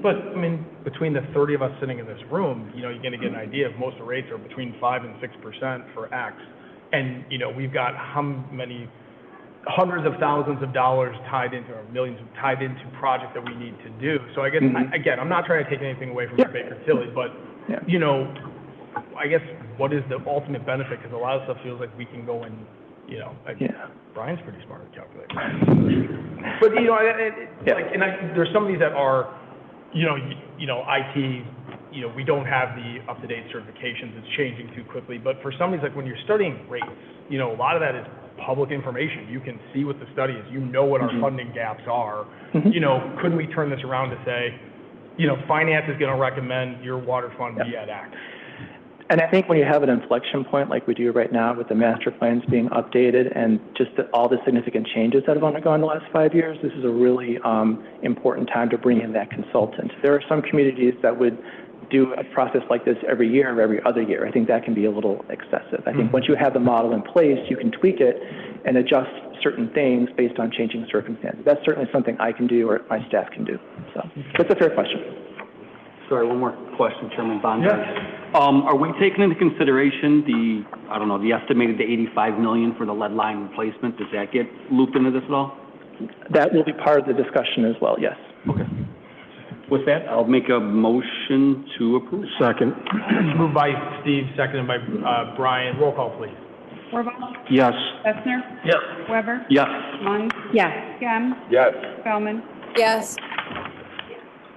But, I mean, between the 30 of us sitting in this room, you know, you're going to get an idea of most of the rates are between 5 and 6% for X. And, you know, we've got how many hundreds of thousands of dollars tied into, or millions tied into projects that we need to do. So I guess, again, I'm not trying to take anything away from Baker Tilly, but, you know, I guess what is the ultimate benefit? Because a lot of stuff feels like we can go and, you know, Brian's pretty smart at calculating. But, you know, like, and there's some of these that are, you know, IT, you know, we don't have the up-to-date certifications. It's changing too quickly. But for some of these, like when you're studying rates, you know, a lot of that is public information. You can see what the study is. You know what our funding gaps are. You know, couldn't we turn this around to say, you know, finance is going to recommend your water fund be at X? And I think when you have an inflection point like we do right now with the master plans being updated and just all the significant changes that have undergone in the last 5 years, this is a really important time to bring in that consultant. There are some communities that would do a process like this every year or every other year. I think that can be a little excessive. I think once you have the model in place, you can tweak it and adjust certain things based on changing circumstances. That's certainly something I can do or my staff can do. So that's a fair question. Sorry, one more question, Chairman Bond. Are we taking into consideration the estimated $85 million for the lead line replacement? Does that get looped into this at all? That will be part of the discussion as well, yes. Okay. With that, I'll make a motion to approve. Second. Moved by Steve, seconded by Brian. Roll call, please. Wirball? Yes. Fessner? Yes. Weber? Yes. Munn? Yes. Gem? Yes. Spellman? Yes.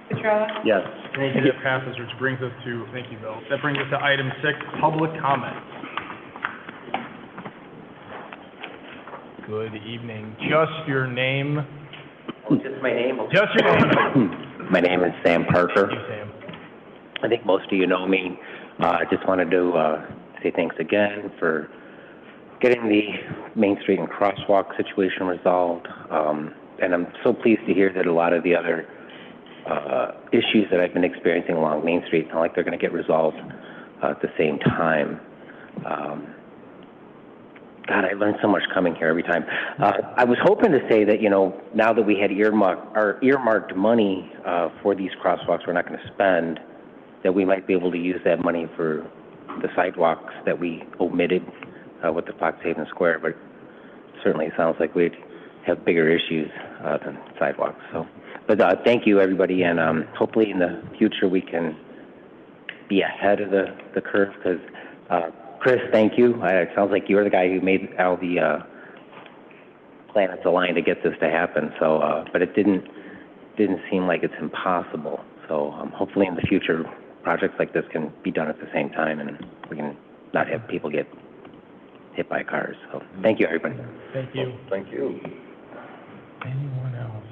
Petrella? Yes. Thank you. That passes, which brings us to, thank you, Bill. That brings us to item 6, public comment. Good evening. Just your name. Oh, just my name? Just your name. My name is Sam Parker. Thank you, Sam. I think most of you know me. I just wanted to say thanks again for getting the Main Street and crosswalk situation resolved. And I'm so pleased to hear that a lot of the other issues that I've been experiencing along Main Street sound like they're going to get resolved at the same time. God, I learned so much coming here every time. I was hoping to say that, you know, now that we had earmarked money for these crosswalks we're not going to spend, that we might be able to use that money for the sidewalks that we omitted with the Foxhaven Square, but certainly it sounds like we'd have bigger issues than sidewalks. So, but thank you, everybody, and hopefully in the future we can be ahead of the curve, because Chris, thank you. It sounds like you're the guy who made all the planets align to get this to happen. So, but it didn't seem like it's impossible. So hopefully in the future, projects like this can be done at the same time, and we can not have people get hit by cars. So thank you, everybody. Thank you. Thank you. Anyone else?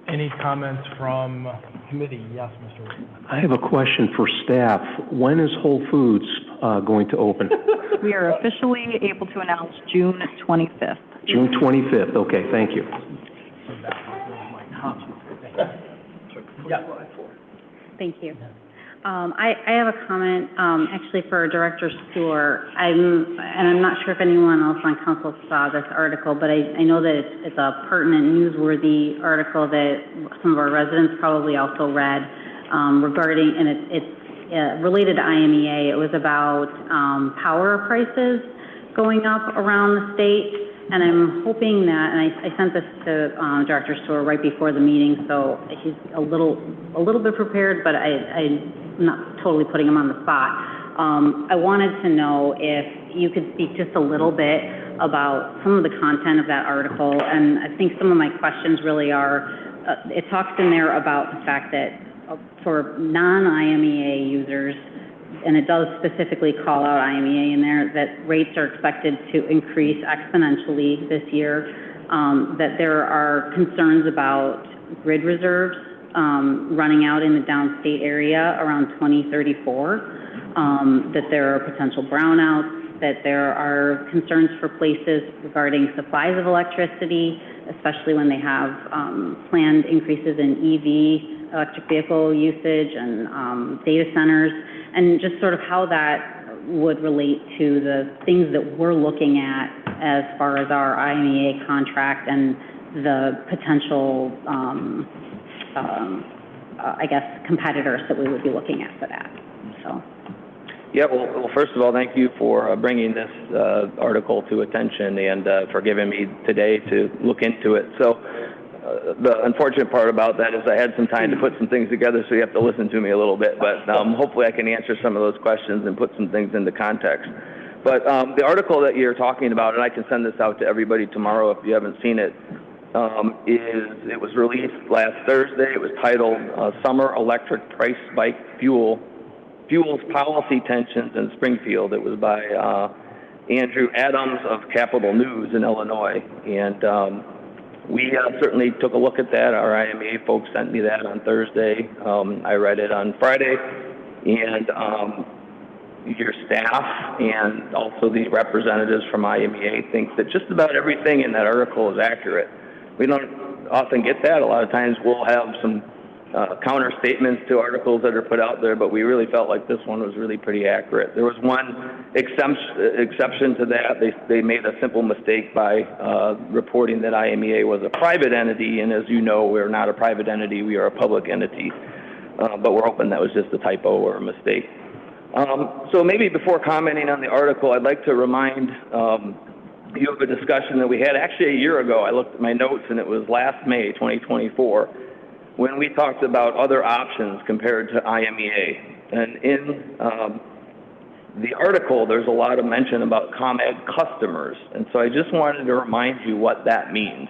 Any comments from committee? Yes, Mr. Whitman. I have a question for staff. When is Whole Foods going to open? We are officially able to announce June 25th. June 25th. Okay, thank you. Thank you. I have a comment, actually for Director Stewart. I'm not sure if anyone else on council saw this article, but I know that it's a pertinent, newsworthy article that some of our residents probably also read, regarding, and it's related to IMEA. It was about power prices going up around the state. And I'm hoping that, and I sent this to Director Stewart right before the meeting, so he's a little bit prepared, but I'm not totally putting him on the spot. I wanted to know if you could speak just a little bit about some of the content of that article, and I think some of my questions really are, it talks in there about the fact that for non-IMEA users, and it does specifically call out IMEA in there, that rates are expected to increase exponentially this year, that there are concerns about grid reserves running out in the downstate area around 2034, that there are potential brownouts, that there are concerns for places regarding supplies of electricity, especially when they have planned increases in EV, electric vehicle usage, and data centers, and just sort of how that would relate to the things that we're looking at as far as our IMEA contract and the potential, I guess, competitors that we would be looking at for that. So. Yeah, well, first of all, thank you for bringing this article to attention and for giving me today to look into it. So the unfortunate part about that is I had some time to put some things together, so you have to listen to me a little bit. But hopefully I can answer some of those questions and put some things into context. But the article that you're talking about, and I can send this out to everybody tomorrow if you haven't seen it, it was released last Thursday. It was titled Summer Electric Price Spike Fuels Policy Tensions in Springfield. It was by Andrew Adams of Capital News in Illinois. And we certainly took a look at that. Our IMEA folks sent me that on Thursday. I read it on Friday. And your staff and also the representatives from IMEA think that just about everything in that article is accurate. We don't often get that. A lot of times we'll have some counter statements to articles that are put out there, but we really felt like this one was really pretty accurate. There was one exception to that. They made a simple mistake by reporting that IMEA was a private entity, and as you know, we're not a private entity, we are a public entity. But we're hoping that was just a typo or a mistake. So maybe before commenting on the article, I'd like to remind you of a discussion that we had actually a year ago. I looked at my notes, and it was last May 2024. When we talked about other options compared to IMEA. And in the article, there's a lot of mention about ComEd customers. And so I just wanted to remind you what that means.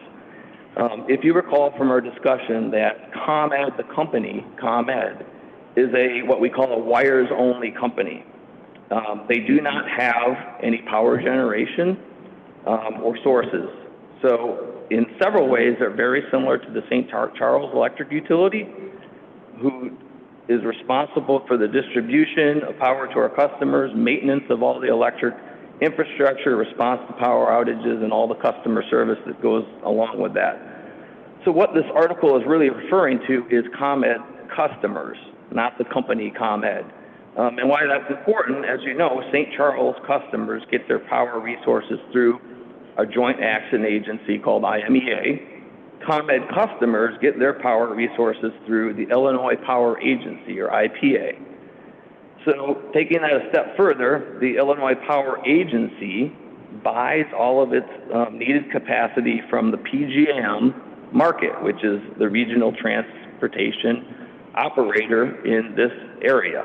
If you recall from our discussion that ComEd, the company, ComEd, is what we call a wires-only company. They do not have any power generation or sources. So in several ways, they're very similar to the St. Charles electric utility, who is responsible for the distribution of power to our customers, maintenance of all the electric infrastructure, response to power outages, and all the customer service that goes along with that. So what this article is really referring to is ComEd customers, not the company ComEd. And why that's important, as you know, St. Charles customers get their power resources through a joint action agency called IMEA. ComEd customers get their power resources through the Illinois Power Agency, or IPA. So taking that a step further, the Illinois Power Agency buys all of its needed capacity from the PJM market, which is the regional transportation operator in this area.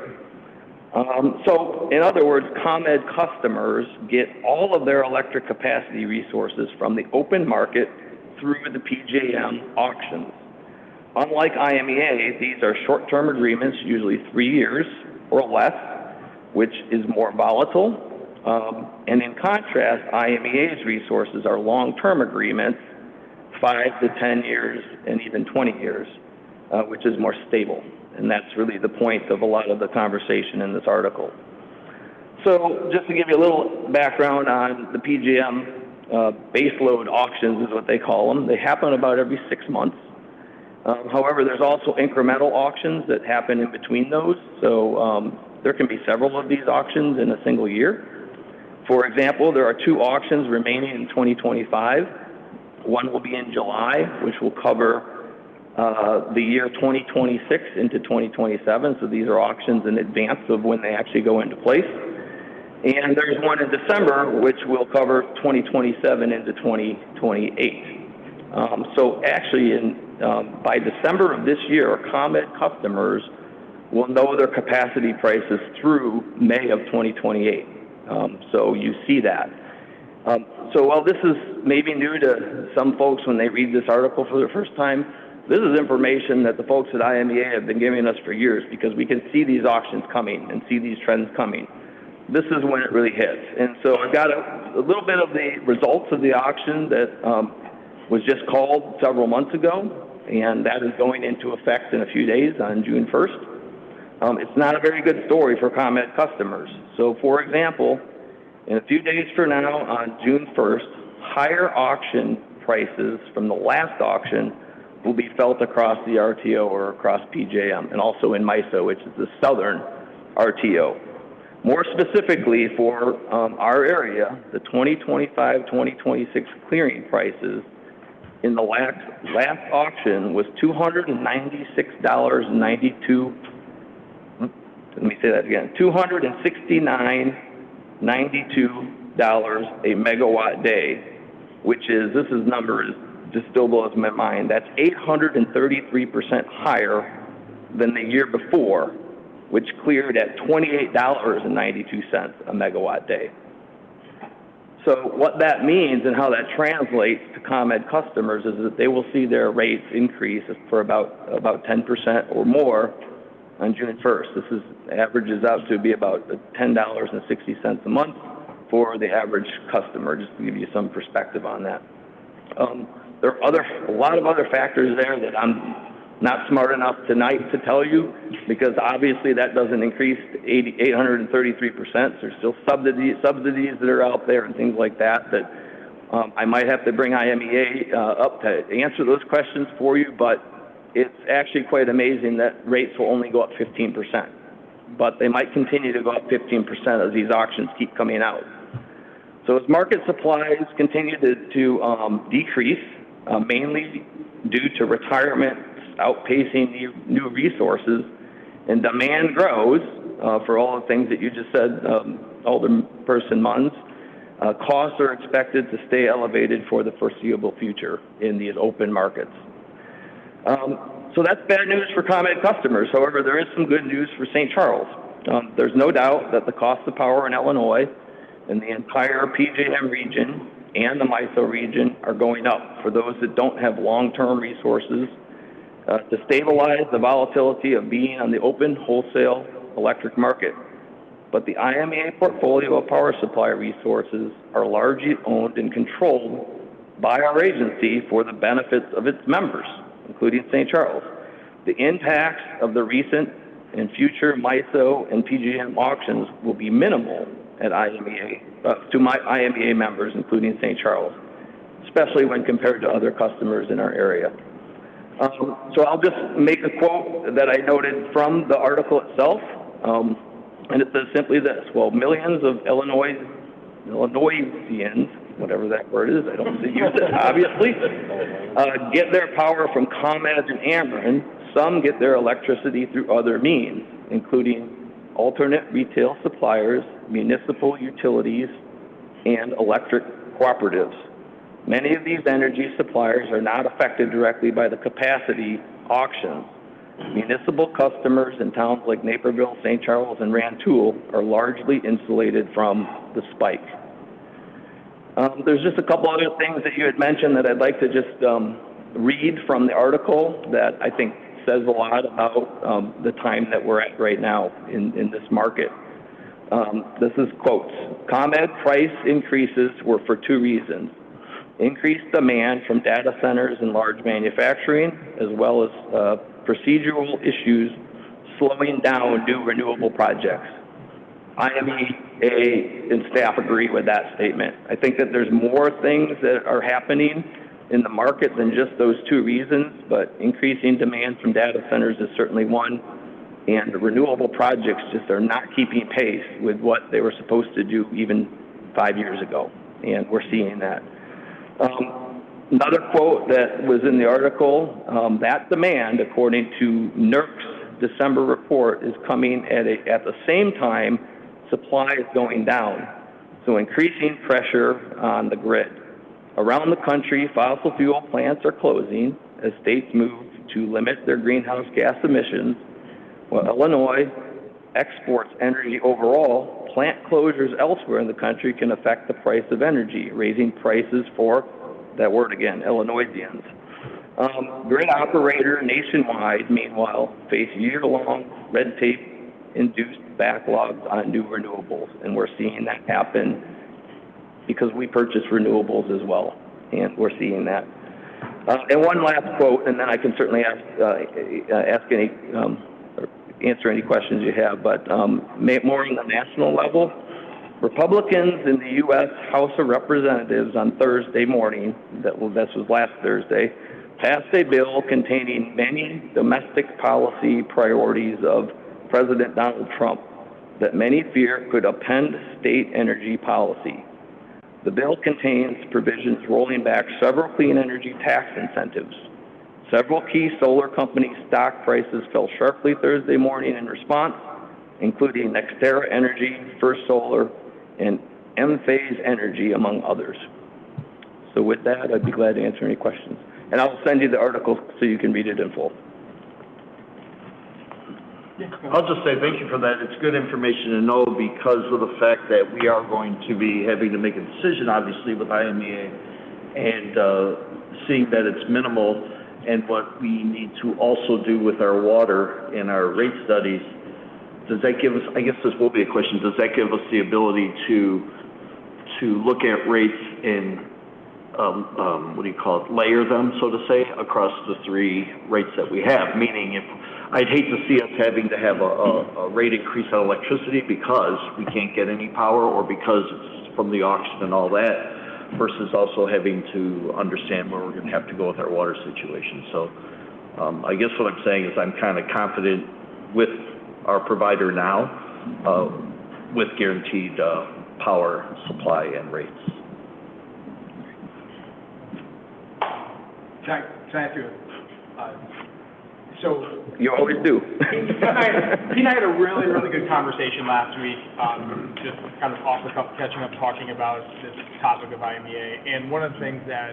So, in other words, ComEd customers get all of their electric capacity resources from the open market through the PJM auctions. Unlike IMEA, these are short-term agreements, usually 3 years or less, which is more volatile. And in contrast, IMEA's resources are long-term agreements, 5 to 10 years and even 20 years, which is more stable. And that's really the point of a lot of the conversation in this article. So just to give you a little background on the PJM baseload auctions is what they call them. They happen about every 6 months. However, there's also incremental auctions that happen in between those. So there can be several of these auctions in a single year. For example, there are 2 auctions remaining in 2025. One will be in July, which will cover the year 2026 into 2027. So these are auctions in advance of when they actually go into place. And there's one in December, which will cover 2027 into 2028. So actually, by December of this year, ComEd customers will know their capacity prices through May of 2028. So you see that. So while this is maybe new to some folks when they read this article for the first time, this is information that the folks at IMEA have been giving us for years because we can see these auctions coming and see these trends coming. This is when it really hits. And so I've got a little bit of the results of the auction that was just called several months ago, and that is going into effect in a few days on June 1st. It's not a very good story for ComEd customers. So for example, in a few days from now on June 1st, higher auction prices from the last auction will be felt across the RTO or across PJM, and also in MISO, which is the southern RTO. More specifically for our area, the 2025-2026 clearing prices in the last auction was $296.92. Let me say that again, $269.92 a megawatt day, which is, this is number just still blows my mind. That's 833% higher than the year before, which cleared at $28.92 a megawatt day. So what that means and how that translates to ComEd customers is that they will see their rates increase for about 10% or more on June 1st. This averages out to be about $10.60 a month for the average customer, just to give you some perspective on that. There are a lot of other factors there that I'm not smart enough tonight to tell you, because obviously that doesn't increase 833%. There's still subsidies that are out there and things like that I might have to bring IMEA up to answer those questions for you, but it's actually quite amazing that rates will only go up 15%. But they might continue to go up 15% as these auctions keep coming out. So as market supplies continue to decrease, mainly due to retirement outpacing new resources, and demand grows for all the things that you just said, Alderperson Munns, costs are expected to stay elevated for the foreseeable future in these open markets. So that's bad news for ComEd customers. However, there is some good news for St. Charles. There's no doubt that the cost of power in Illinois and the entire PJM region and the MISO region are going up for those that don't have long-term resources to stabilize the volatility of being on the open wholesale electric market. But the IMEA portfolio of power supply resources are largely owned and controlled by our agency for the benefits of its members, including St. Charles. The impacts of the recent and future MISO and PJM auctions will be minimal at IMEA, to my IMEA members, including St. Charles, especially when compared to other customers in our area. So I'll just make a quote that I noted from the article itself, and it says simply this: well, millions of Illinoisians, whatever that word is, I don't use it, obviously, get their power from ComEd and Ameren. Some get their electricity through other means, including alternate retail suppliers, municipal utilities, and electric cooperatives. Many of these energy suppliers are not affected directly by the capacity auctions. Municipal customers in towns like Naperville, St. Charles, and Rantoul are largely insulated from the spike. There's just a couple other things that you had mentioned that I'd like to just read from the article that I think says a lot about the time that we're at right now in this market. This is quotes. ComEd price increases were for two reasons. Increased demand from data centers and large manufacturing, as well as procedural issues slowing down new renewable projects. IMEA and staff agree with that statement. I think that there's more things that are happening in the market than just those two reasons, but increasing demand from data centers is certainly one, and the renewable projects just are not keeping pace with what they were supposed to do even 5 years ago, and we're seeing that. Another quote that was in the article, that demand, according to NERC's December report, is coming at the same time supply is going down, so increasing pressure on the grid. Around the country, fossil fuel plants are closing as states move to limit their greenhouse gas emissions. While Illinois exports energy overall, plant closures elsewhere in the country can affect the price of energy, raising prices for, that word again, Illinoisians. Grid operator nationwide, meanwhile, face year-long red tape-induced backlogs on new renewables, and we're seeing that happen because we purchase renewables as well, and we're seeing that. And one last quote, and then I can certainly answer any questions you have, but more on the national level. Republicans in the U.S. House of Representatives on Thursday morning, this was last Thursday, passed a bill containing many domestic policy priorities of President Donald Trump that many fear could upend state energy policy. The bill contains provisions rolling back several clean energy tax incentives. Several key solar companies' stock prices fell sharply Thursday morning in response, including NextEra Energy, First Solar, and Enphase Energy, among others. So with that, I'd be glad to answer any questions. And I'll send you the article so you can read it in full. I'll just say thank you for that. It's good information to know because of the fact that we are going to be having to make a decision, obviously, with IMEA and seeing that it's minimal and what we need to also do with our water and our rate studies. Does that give us, I guess this will be a question, does that give us the ability to look at rates and, layer them, so to say, across the three rates that we have? Meaning, if I'd hate to see us having to have a rate increase on electricity because we can't get any power or because it's from the auction and all that, versus also having to understand where we're going to have to go with our water situation. So I guess what I'm saying is I'm kind of confident with our provider now with guaranteed power supply and rates. Can I ask you? So you always do. He and I had a really, really good conversation last week, just kind of off the cuff, catching up, talking about this topic of IMEA. And one of the things that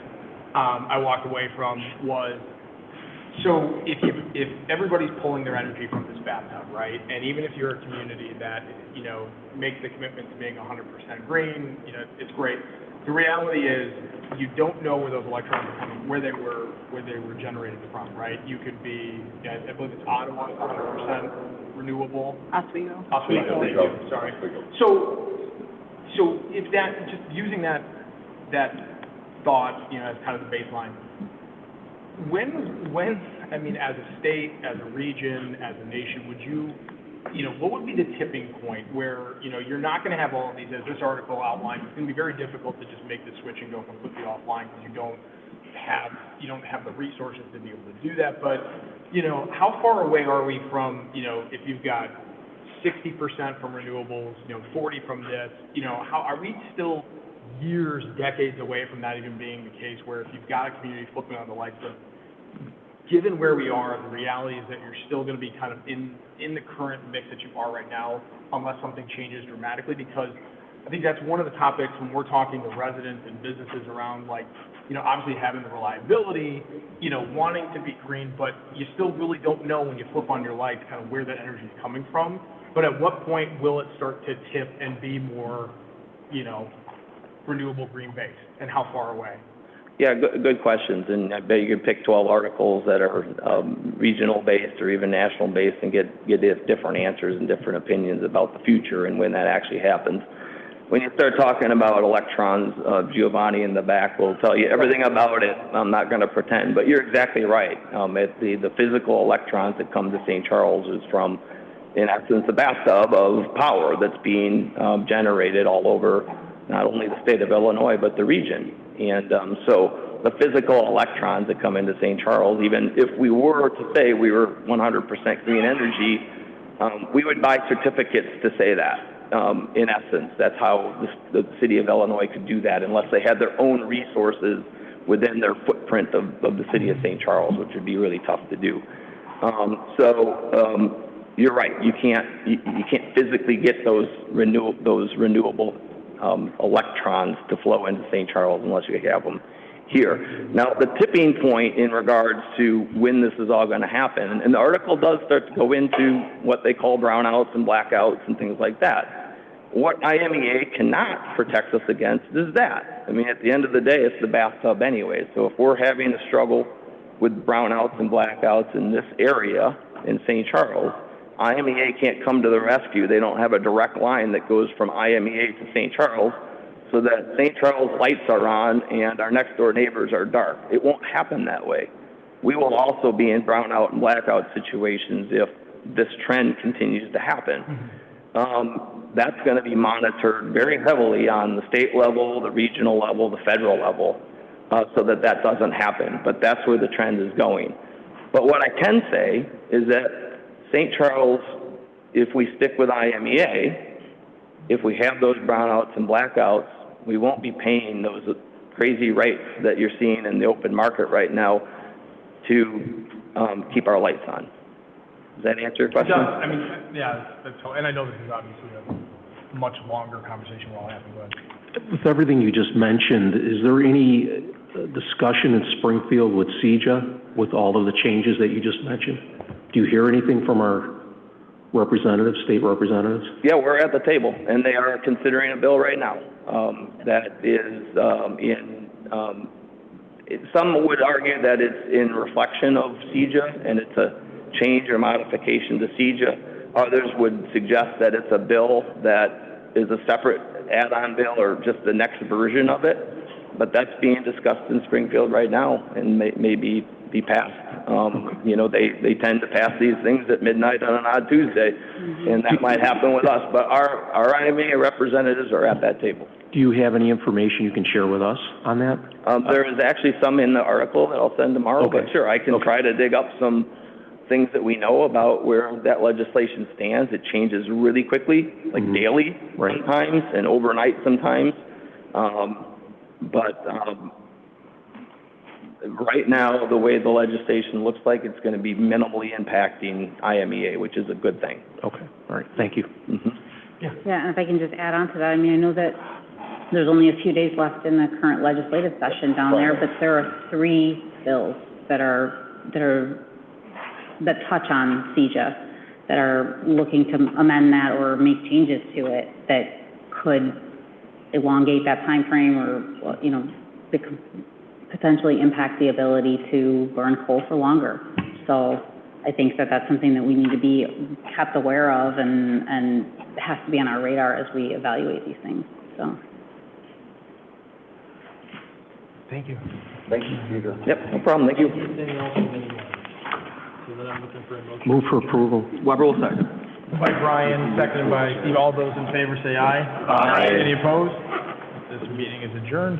I walked away from was, so if everybody's pulling their energy from this bathtub, right? And even if you're a community that, makes the commitment to being 100% green, it's great. The reality is you don't know where those electrons are coming, where they were generated from, right? You could be, I believe it's Ottawa, 100% renewable. Oswego. Oswego, thank you, sorry. So if that, just using that thought, as kind of the baseline, when, I mean, as a state, as a region, as a nation, would you, what would be the tipping point where, you're not going to have all of these, as this article outlined, it's going to be very difficult to just make the switch and go completely offline because you don't have the resources to be able to do that. But, how far away are we from, if you've got 60% from renewables, 40 from this, how are we still years, decades away from that even being the case where if you've got a community flipping on the lights, but given where we are, the reality is that you're still going to be kind of in the current mix that you are right now, unless something changes dramatically, because I think that's one of the topics when we're talking to residents and businesses around, like, obviously having the reliability, wanting to be green, but you still really don't know when you flip on your lights kind of where that energy is coming from. But at what point will it start to tip and be more, renewable green based, and how far away? Yeah, good questions, and I bet you could pick 12 articles that are regional-based or even national-based and get different answers and different opinions about the future and when that actually happens. When you start talking about electrons, Giovanni in the back will tell you everything about it. I'm not going to pretend, but you're exactly right. The physical electrons that come to St. Charles is from, in essence, a bathtub of power that's being generated all over not only the state of Illinois, but the region. And so the physical electrons that come into St. Charles, even if we were to say we were 100% green energy, we would buy certificates to say that. In essence, that's how the city of Illinois could do that unless they had their own resources within their footprint of the city of St. Charles, which would be really tough to do. You're right. You can't physically get those renewable electrons to flow into St. Charles unless you have them here. Now, the tipping point in regards to when this is all going to happen, and the article does start to go into what they call brownouts and blackouts and things like that. What IMEA cannot protect us against is that. I mean, at the end of the day, it's the bathtub anyway. So if we're having a struggle with brownouts and blackouts in this area in St. Charles, IMEA can't come to the rescue. They don't have a direct line that goes from IMEA to St. Charles so that St. Charles lights are on and our next door neighbors are dark. It won't happen that way. We will also be in brownout and blackout situations if this trend continues to happen. That's going to be monitored very heavily on the state level, the regional level, the federal level, so that that doesn't happen. But that's where the trend is going. But what I can say is that St. Charles, if we stick with IMEA, if we have those brownouts and blackouts, we won't be paying those crazy rates that you're seeing in the open market right now to keep our lights on. Does that answer your question? I mean, yeah, that's all. And I know this is obviously a much longer conversation we're all having, but. With everything you just mentioned, is there any discussion in Springfield with CEJA with all of the changes that you just mentioned? Do you hear anything from our representatives, state representatives? Yeah, we're at the table, and they are considering a bill right now that is some would argue that it's in reflection of CEJA, and it's a change or modification to CEJA. Others would suggest that it's a bill that is a separate add-on bill or just the next version of it, but that's being discussed in Springfield right now and may be passed. You know, they tend to pass these things at midnight on an odd Tuesday, and that might happen with us. But our IMEA representatives are at that table. Do you have any information you can share with us on that? There is actually some in the article that I'll send tomorrow, but sure, I can try to dig up some things that we know about where that legislation stands. It changes really quickly, like daily sometimes and overnight sometimes. Right now, the way the legislation looks like, it's going to be minimally impacting IMEA, which is a good thing. Okay, all right, thank you. Yeah, and if I can just add on to that, I mean, I know that there's only a few days left in the current legislative session down there, but there are 3 bills that touch on CEJA that are looking to amend that or make changes to it that could elongate that time frame or, you know, potentially impact the ability to burn coal for longer. So I think that that's something that we need to be kept aware of and has to be on our radar as we evaluate these things, so. Thank you. Thank you, Peter. Yep, no problem, thank you. Move for approval. Weber will second. By Brian, seconded by Steve. All those in favor say aye. Aye. Any opposed? This meeting is adjourned.